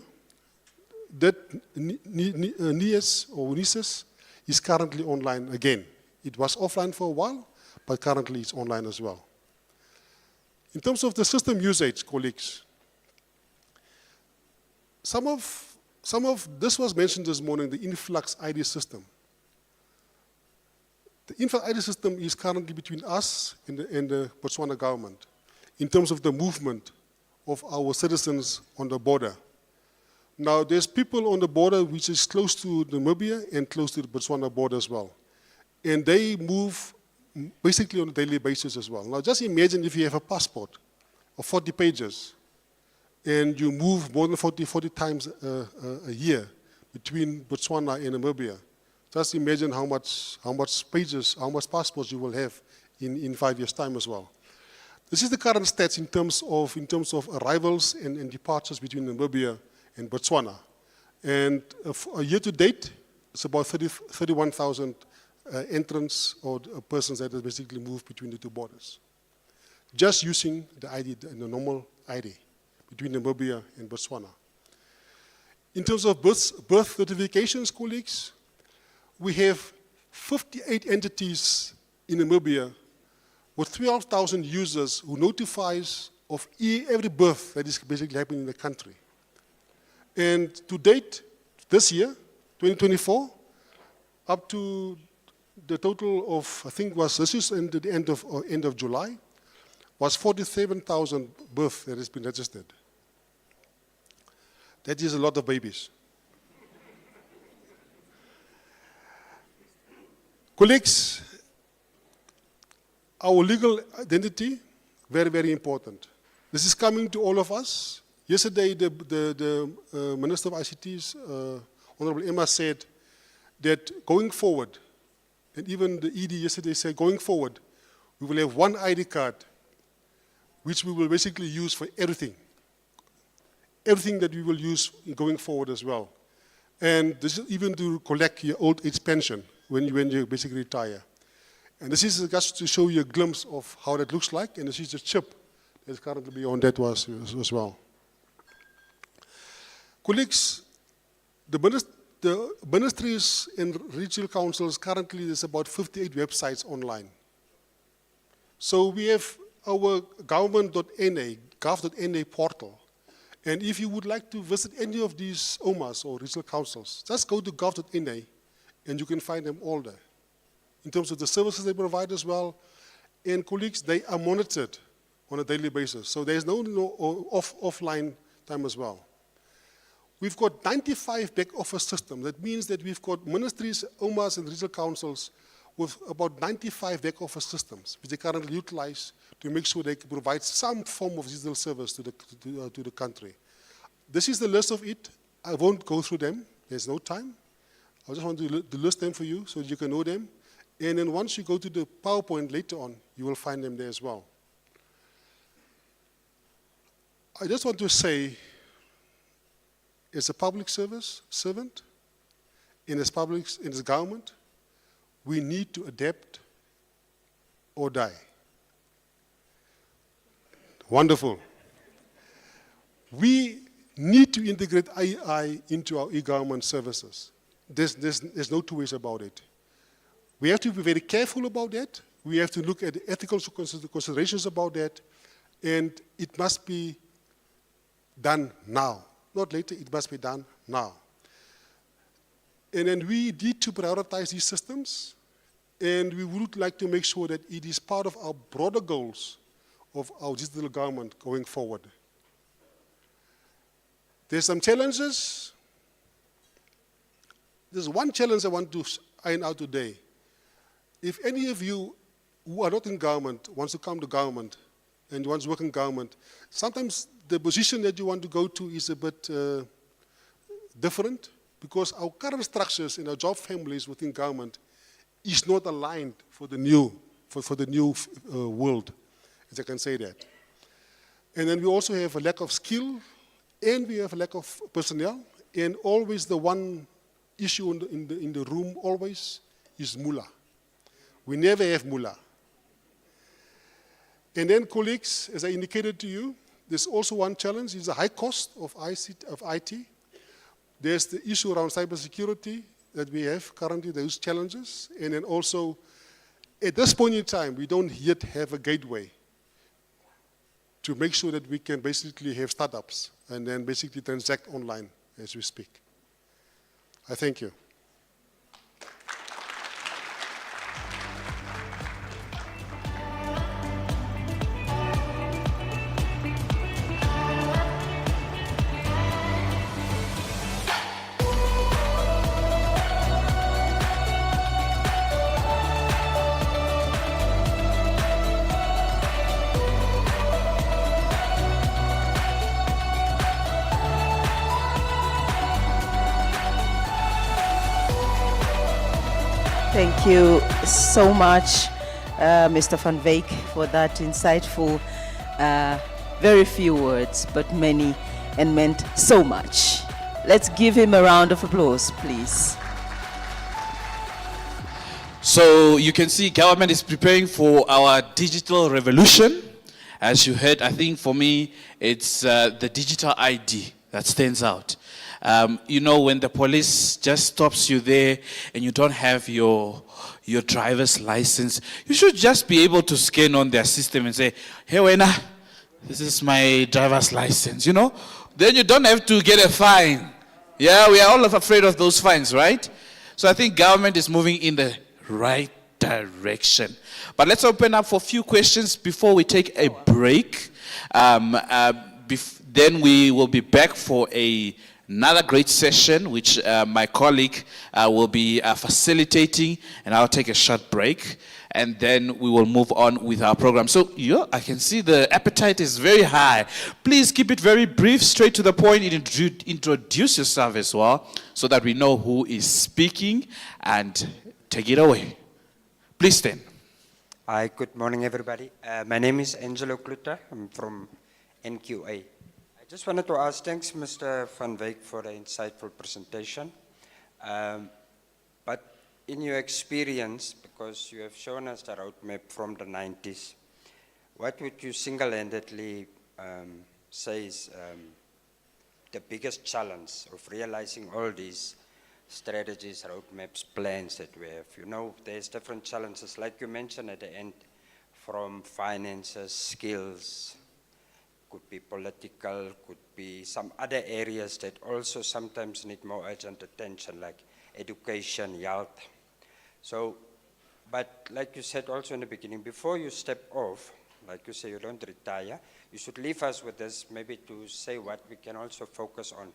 Speaker 11: that NIS or NISIS is currently online again. It was offline for a while, but currently it's online as well. In terms of the system usage, colleagues, some of this was mentioned this morning, the influx ID system. The influx ID system is currently between us and the Botswana government in terms of the movement of our citizens on the border. Now, there's people on the border which is close to Namibia and close to the Botswana border as well. And they move basically on a daily basis as well. Now, just imagine if you have a passport of 40 pages and you move more than 40 times a year between Botswana and Namibia. Just imagine how much pages, how much passports you will have in 5 years' time as well. This is the current stats in terms of arrivals and departures between Namibia and Botswana. And year to date, it's about 31,000 entrants or persons that have basically moved between the two borders. Just using the ID, the normal ID, between Namibia and Botswana. In terms of birth notifications, colleagues, we have 58 entities in Namibia with 12,000 users who notifies of every birth that is basically happening in the country. And to date, this year, 2024, up to the total of, I think was, this is in the end of July, was 47,000 births that has been registered. That is a lot of babies. Colleagues, our legal identity, very, very important. This is coming to all of us. Yesterday, the Minister of ICT's, Honorable Emma, said that going forward, and even the ED yesterday said, going forward, we will have one ID card, which we will basically use for everything. Everything that we will use going forward as well. And this is even to collect your old age pension when you basically retire. And this is just to show you a glimpse of how that looks like, and this is the chip that is currently on that as well. Colleagues, the ministries and regional councils, currently there's about 58 websites online. So we have our government.na, gov.na portal. And if you would like to visit any of these OMAs or regional councils, just go to gov.na and you can find them all there. In terms of the services they provide as well. And colleagues, they are monitored on a daily basis. So there's no offline time as well. We've got 95 back office systems. That means that we've got ministries, OMAs, and regional councils with about 95 back office systems, which they currently utilize to make sure they can provide some form of digital service to the country. This is the list of it. I won't go through them. There's no time. I just want to list them for you so that you can know them. And then once you go to the PowerPoint later on, you will find them there as well. I just want to say, as a public servant, in this government, we need to adapt or die. Wonderful. We need to integrate AI into our e-government services. There's no two ways about it. We have to be very careful about that. We have to look at the ethical considerations about that. And it must be done now. Not later, it must be done now. And then we need to prioritize these systems. And we would like to make sure that it is part of our broader goals of our digital government going forward. There's some challenges. There's one challenge I want to iron out today. If any of you who are not in government wants to come to government and wants to work in government, sometimes the position that you want to go to is a bit different because our current structures in our job families within government is not aligned for the new world, as I can say that. And then we also have a lack of skill, and we have a lack of personnel, and always the one issue in the room always is mullah. We never have mullah. And then, colleagues, as I indicated to you, there's also one challenge, is the high cost of IT. There's the issue around cybersecurity that we have currently, those challenges. And then also, at this point in time, we don't yet have a gateway to make sure that we can basically have startups and then basically transact online as we speak. I thank you.
Speaker 2: Thank you so much, Mr. Van Wyk, for that insightful, very few words, but many, and meant so much. Let's give him a round of applause, please.
Speaker 1: So you can see government is preparing for our digital revolution. As you heard, I think for me, it's the digital ID that stands out. You know, when the police just stops you there and you don't have your driver's license, you should just be able to scan on their system and say, hey, Wena, this is my driver's license, you know? Then you don't have to get a fine. Yeah, we are all afraid of those fines, right? So I think government is moving in the right direction. But let's open up for a few questions before we take a break. Then we will be back for another great session, which my colleague will be facilitating, and I'll take a short break, and then we will move on with our program. So, yeah, I can see the appetite is very high. Please keep it very brief, straight to the point. Introduce yourself as well, so that we know who is speaking, and take it away. Please stand.
Speaker 12: Hi, good morning, everybody. My name is Angelo Kluter. I'm from NQA. I just wanted to ask, thanks, Mr. Van Wyk, for the insightful presentation. But in your experience, because you have shown us the roadmap from the 90s, what would you single-handedly say is the biggest challenge of realizing all these strategies, roadmaps, plans that we have? You know, there's different challenges, like you mentioned at the end, from finances, skills, could be political, could be some other areas that also sometimes need more urgent attention, like education, health. So, but like you said also in the beginning, before you step off, like you say, you don't retire, you should leave us with this, maybe to say what we can also focus on.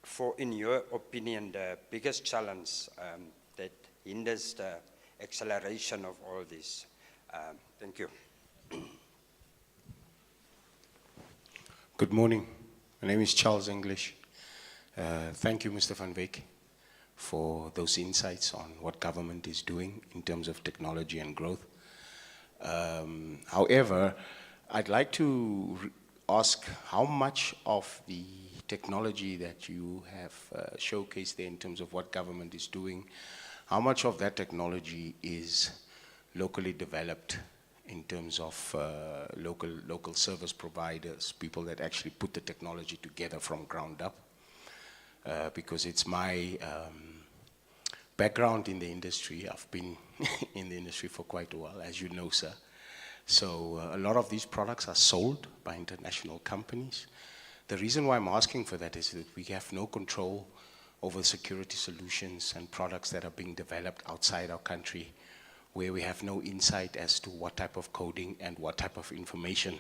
Speaker 12: For, in your opinion, the biggest challenge that hinders the acceleration of all this? Thank you.
Speaker 13: Good morning. My name is Charles English. Thank you, Mr. Van Wyk, for those insights on what government is doing in terms of technology and growth. However, I'd like to ask how much of the technology that you have showcased there in terms of what government is doing, how much of that technology is locally developed in terms of local service providers, people that actually put the technology together from ground up? Because it's my background in the industry. I've been in the industry for quite a while, as you know, sir. So a lot of these products are sold by international companies. The reason why I'm asking for that is that we have no control over security solutions and products that are being developed outside our country, where we have no insight as to what type of coding and what type of information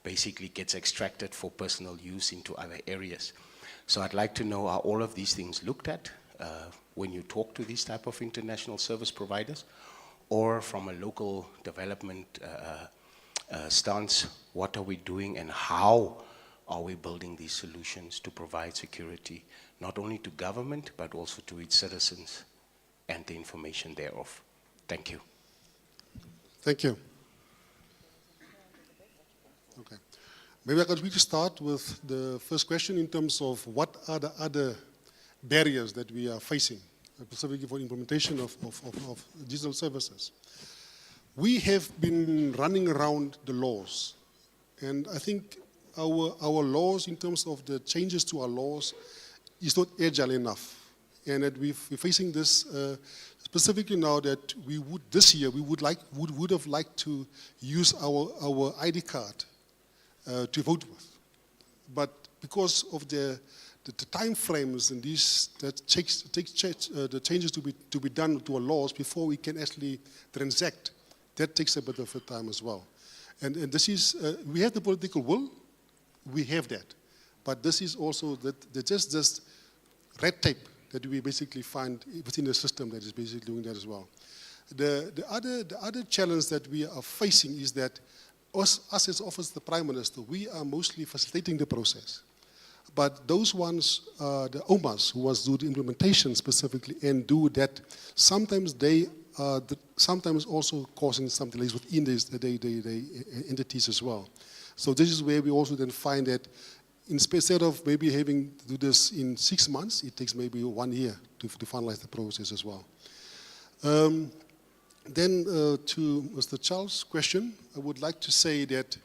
Speaker 13: basically gets extracted for personal use into other areas. So I'd like to know, are all of these things looked at when you talk to these type of international service providers, or from a local development stance, what are we doing and how are we building these solutions to provide security, not only to government, but also to its citizens and the information thereof? Thank you.
Speaker 11: Thank you. Okay. Maybe I could start with the first question in terms of what are the other barriers that we are facing, specifically for implementation of digital services. We have been running around the laws, and I think our laws, in terms of the changes to our laws, is not agile enough. And that we're facing this specifically now that we would, this year, we would have liked to use our ID card to vote with. But because of the time frames and these, that takes the changes to be done to our laws before we can actually transact, that takes a bit of a time as well. And this is, we have the political will, we have that. But this is also that just this red tape that we basically find within the system that is basically doing that as well. The other challenge that we are facing is that us as Office of the Prime Minister, we are mostly facilitating the process. But those ones, the OMAs, who do the implementation specifically and do that, sometimes they are sometimes also causing some delays within the entities as well. So this is where we also then find that instead of maybe having to do this in 6 months, it takes maybe 1 year to finalize the process as well. Then to Mr. Charles' question, I would like to say that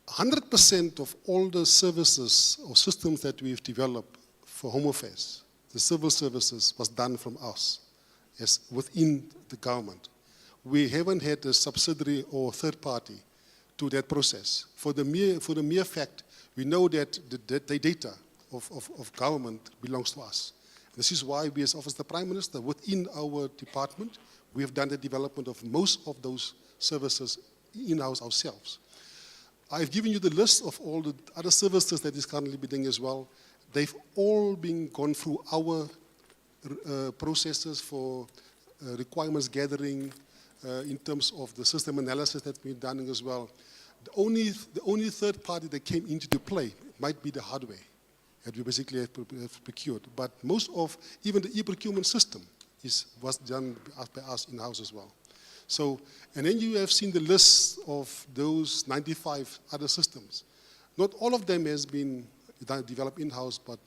Speaker 11: 100% of all the services or systems that we've developed for Home Affairs, the civil services, was done from us, as within the government. We haven't had a subsidiary or third party to that process. For the mere fact, we know that the data of government belongs to us. This is why we, as Office of the Prime Minister, within our department, we have done the development of most of those services in-house ourselves. I've given you the list of all the other services that is currently bidding as well. They've all been gone through our processes for requirements gathering in terms of the system analysis that we've done as well. The only third party that came into the play might be the hardware that we basically have procured. But most of, even the e-procurement system was done by us in-house as well. So, and then you have seen the list of those 95 other systems. Not all of them has been developed in-house, but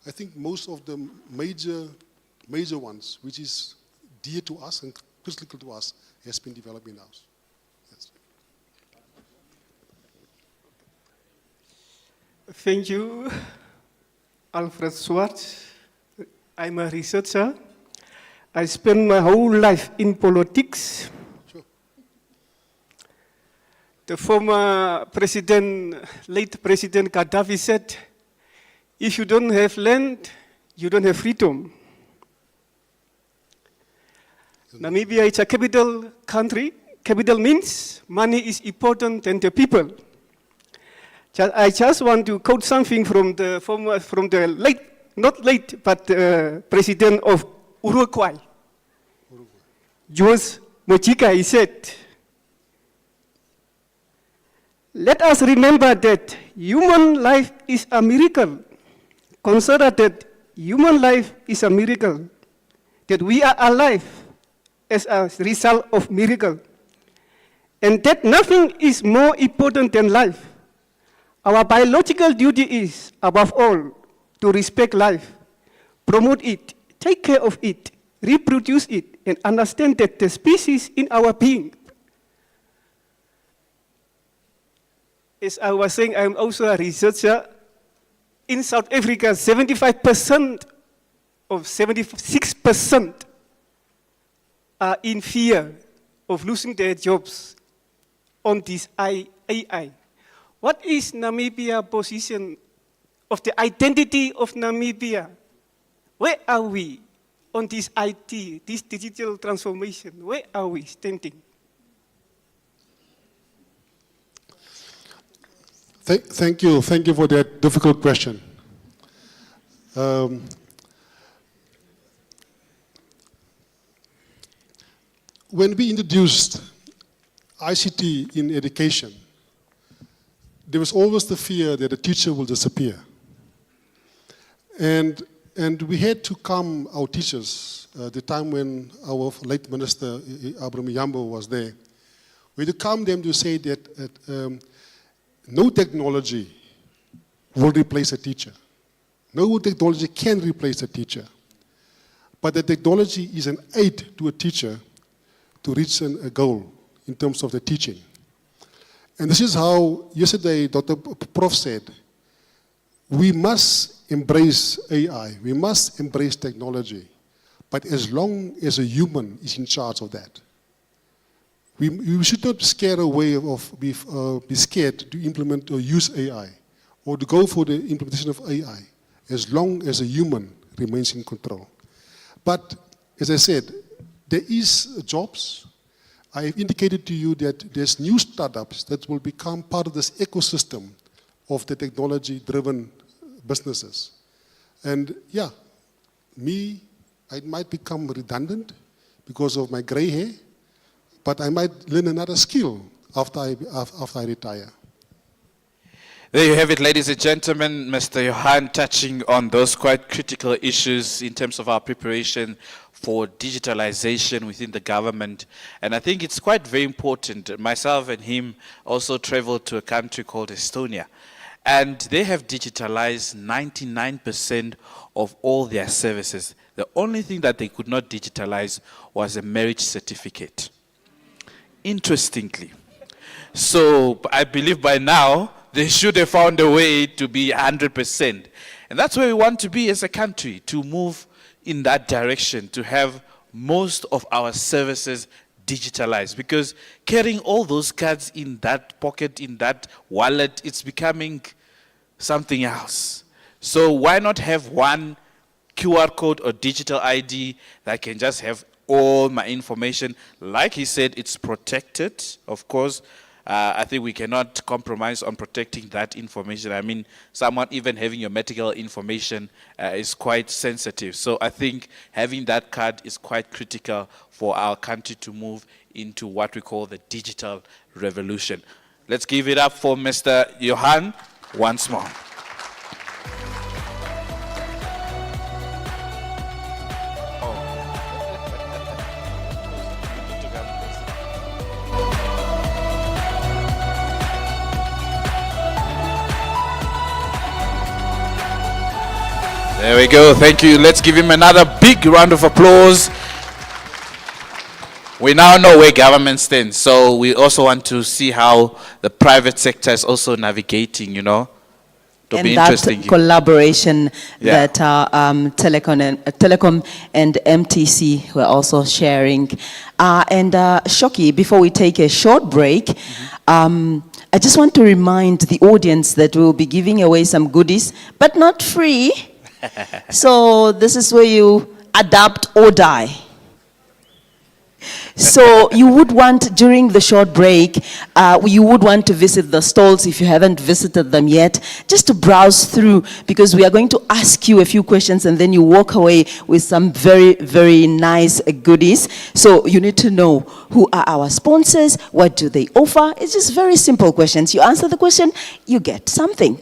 Speaker 11: I think most of the major ones, which is dear to us and critical to us, has been developed in-house. Yes.
Speaker 14: Thank you, Alfred Swart. I'm a researcher. I spent my whole life in politics.
Speaker 11: Sure.
Speaker 14: The former president, late President Gaddafi said, if you don't have land, you don't have freedom. Namibia is a capital country. Capital means money is important than the people. I just want to quote something from the late, not late, but president of Uruguay. Jules Mojica, he said, let us remember that human life is a miracle. Consider that human life is a miracle. That we are alive as a result of miracle. And that nothing is more important than life. Our biological duty is, above all, to respect life, promote it, take care of it, reproduce it, and understand that the species in our being. As I was saying, I'm also a researcher. In South Africa, 75% of 76% are in fear of losing their jobs on this AI. What is Namibia's position of the identity of Namibia? Where are we on this IT, this digital transformation? Where are we standing?
Speaker 11: Thank you for that difficult question. When we introduced ICT in education, there was always the fear that a teacher will disappear. And we had to calm our teachers the time when our late minister, Abraham Yambo, was there. We had to calm them to say that no technology will replace a teacher. No technology can replace a teacher. But the technology is an aid to a teacher to reach a goal in terms of the teaching. And this is how, yesterday, Dr. Prof said, we must embrace AI, we must embrace technology, but as long as a human is in charge of that. We should not scare away be scared to implement or use AI, or to go for the implementation of AI, as long as a human remains in control. But, as I said, there is jobs. I have indicated to you that there's new startups that will become part of this ecosystem of the technology-driven businesses. And yeah, I might become redundant because of my gray hair, but I might learn another skill after I retire.
Speaker 1: There you have it, ladies and gentlemen. Mr. Johan touching on those quite critical issues in terms of our preparation for digitalization within the government. And I think it's quite very important. Myself and him also traveled to a country called Estonia. And they have digitalized 99% of all their services. The only thing that they could not digitalize was a marriage certificate. Interestingly. So I believe by now, they should have found a way to be 100%. And that's where we want to be as a country, to move in that direction, to have most of our services digitalized. Because carrying all those cards in that pocket, in that wallet, it's becoming something else. So why not have one QR code or digital ID that can just have all my information? Like he said, it's protected, of course. I think we cannot compromise on protecting that information. I mean, someone even having your medical information is quite sensitive. So I think having that card is quite critical for our country to move into what we call the digital revolution. Let's give it up for Mr. Johan once more. There we go. Thank you. Let's give him another big round of applause. We now know where government stands, so we also want to see how the private sector is also navigating, you know. It'll be interesting.
Speaker 2: That collaboration
Speaker 1: Yeah.
Speaker 2: that Telecom and MTC were also sharing. Shoki, before we take a short break, I just want to remind the audience that we'll be giving away some goodies, but not free. So this is where you adapt or die. So you would want, during the short break, you would want to visit the stalls if you haven't visited them yet, just to browse through, because we are going to ask you a few questions and then you walk away with some very, very nice goodies. So you need to know who are our sponsors, what do they offer. It's just very simple questions. You answer the question, you get something.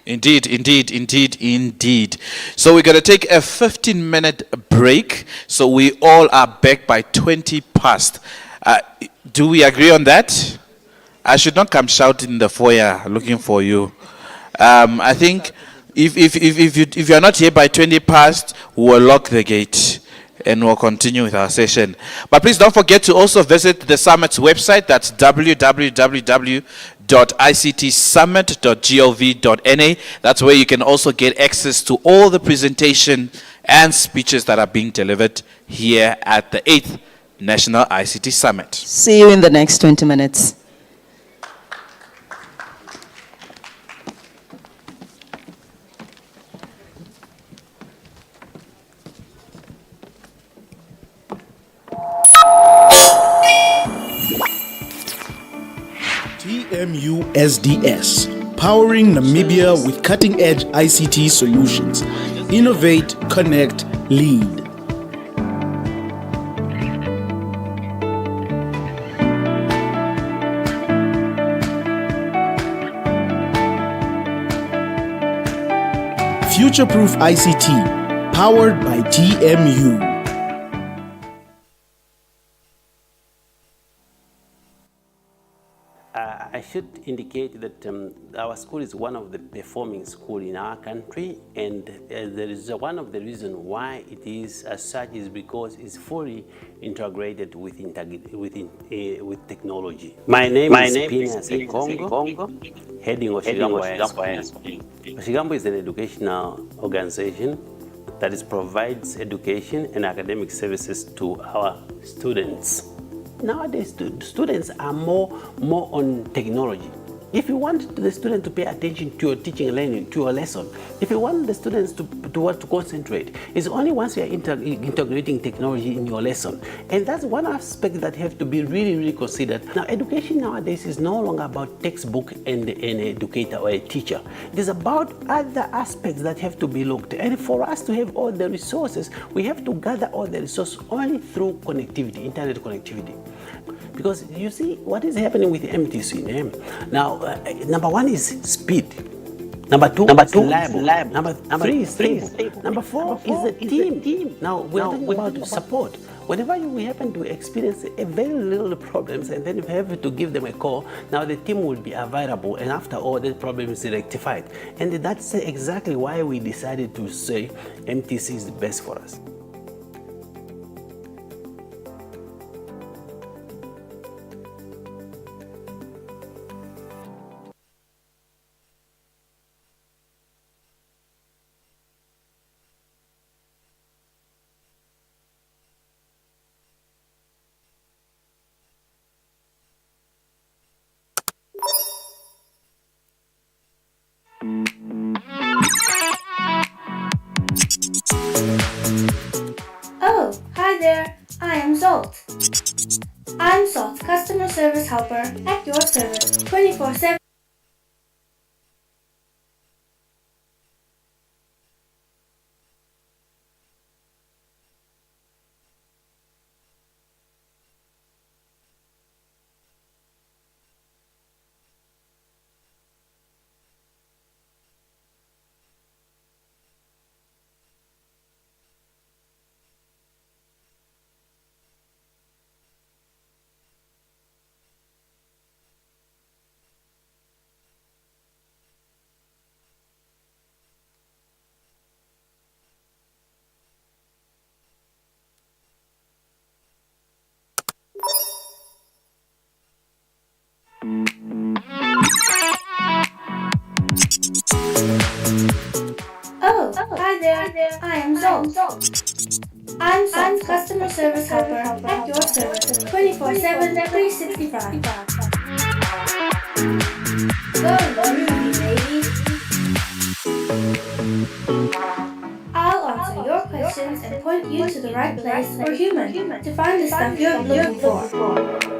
Speaker 1: Indeed, indeed, indeed, indeed. So we're going to take a 15-minute break. So we all are back by 20 past. Do we agree on that? I should not come shouting in the foyer looking for you. I think if you're not here by 20 past, we'll lock the gate and we'll continue with our session. But please don't forget to also visit the summit's website. That's www.ictsummit.gov.na. That's where you can also get access to all the presentation and speeches that are being delivered here at the 8th National ICT Summit.
Speaker 2: See you in the next 20 minutes.
Speaker 15: TMU SDS, powering Namibia with cutting-edge ICT solutions. Innovate, connect, lead. Future-proof ICT, powered by TMU.
Speaker 16: I should indicate that our school is one of the performing schools in our country, and there is one of the reasons why it is as such is because it's fully integrated with technology. My name is Pinas Kongo, heading Oshigambo High School. Oshigambo is an educational organization that provides education and academic services to our students. Nowadays, students are more on technology. If you want the student to pay attention to your teaching and learning, to your lesson, if you want the students to concentrate, it's only once you are integrating technology in your lesson. And that's one aspect that have to be really, really considered. Now, education nowadays is no longer about textbook and an educator or a teacher. It is about other aspects that have to be looked at. And for us to have all the resources, we have to gather all the resources only through connectivity, internet connectivity. Because you see what is happening with MTC. Now, number one is speed. Number two is reliable. Number three is stable. Number four is the team. Now, we're talking about support. Whenever we happen to experience a very little problems and then you have to give them a call, now the team will be available, and after all, the problem is rectified. And that's exactly why we decided to say MTC is the best for us.
Speaker 17: helper at your service 24/7. Oh, hi there. I am Zol. I'm Zol, customer service helper at your service 24/7, 365. Go groovy, baby. I'll answer your questions and point you to the right place or human to find the stuff you're looking for.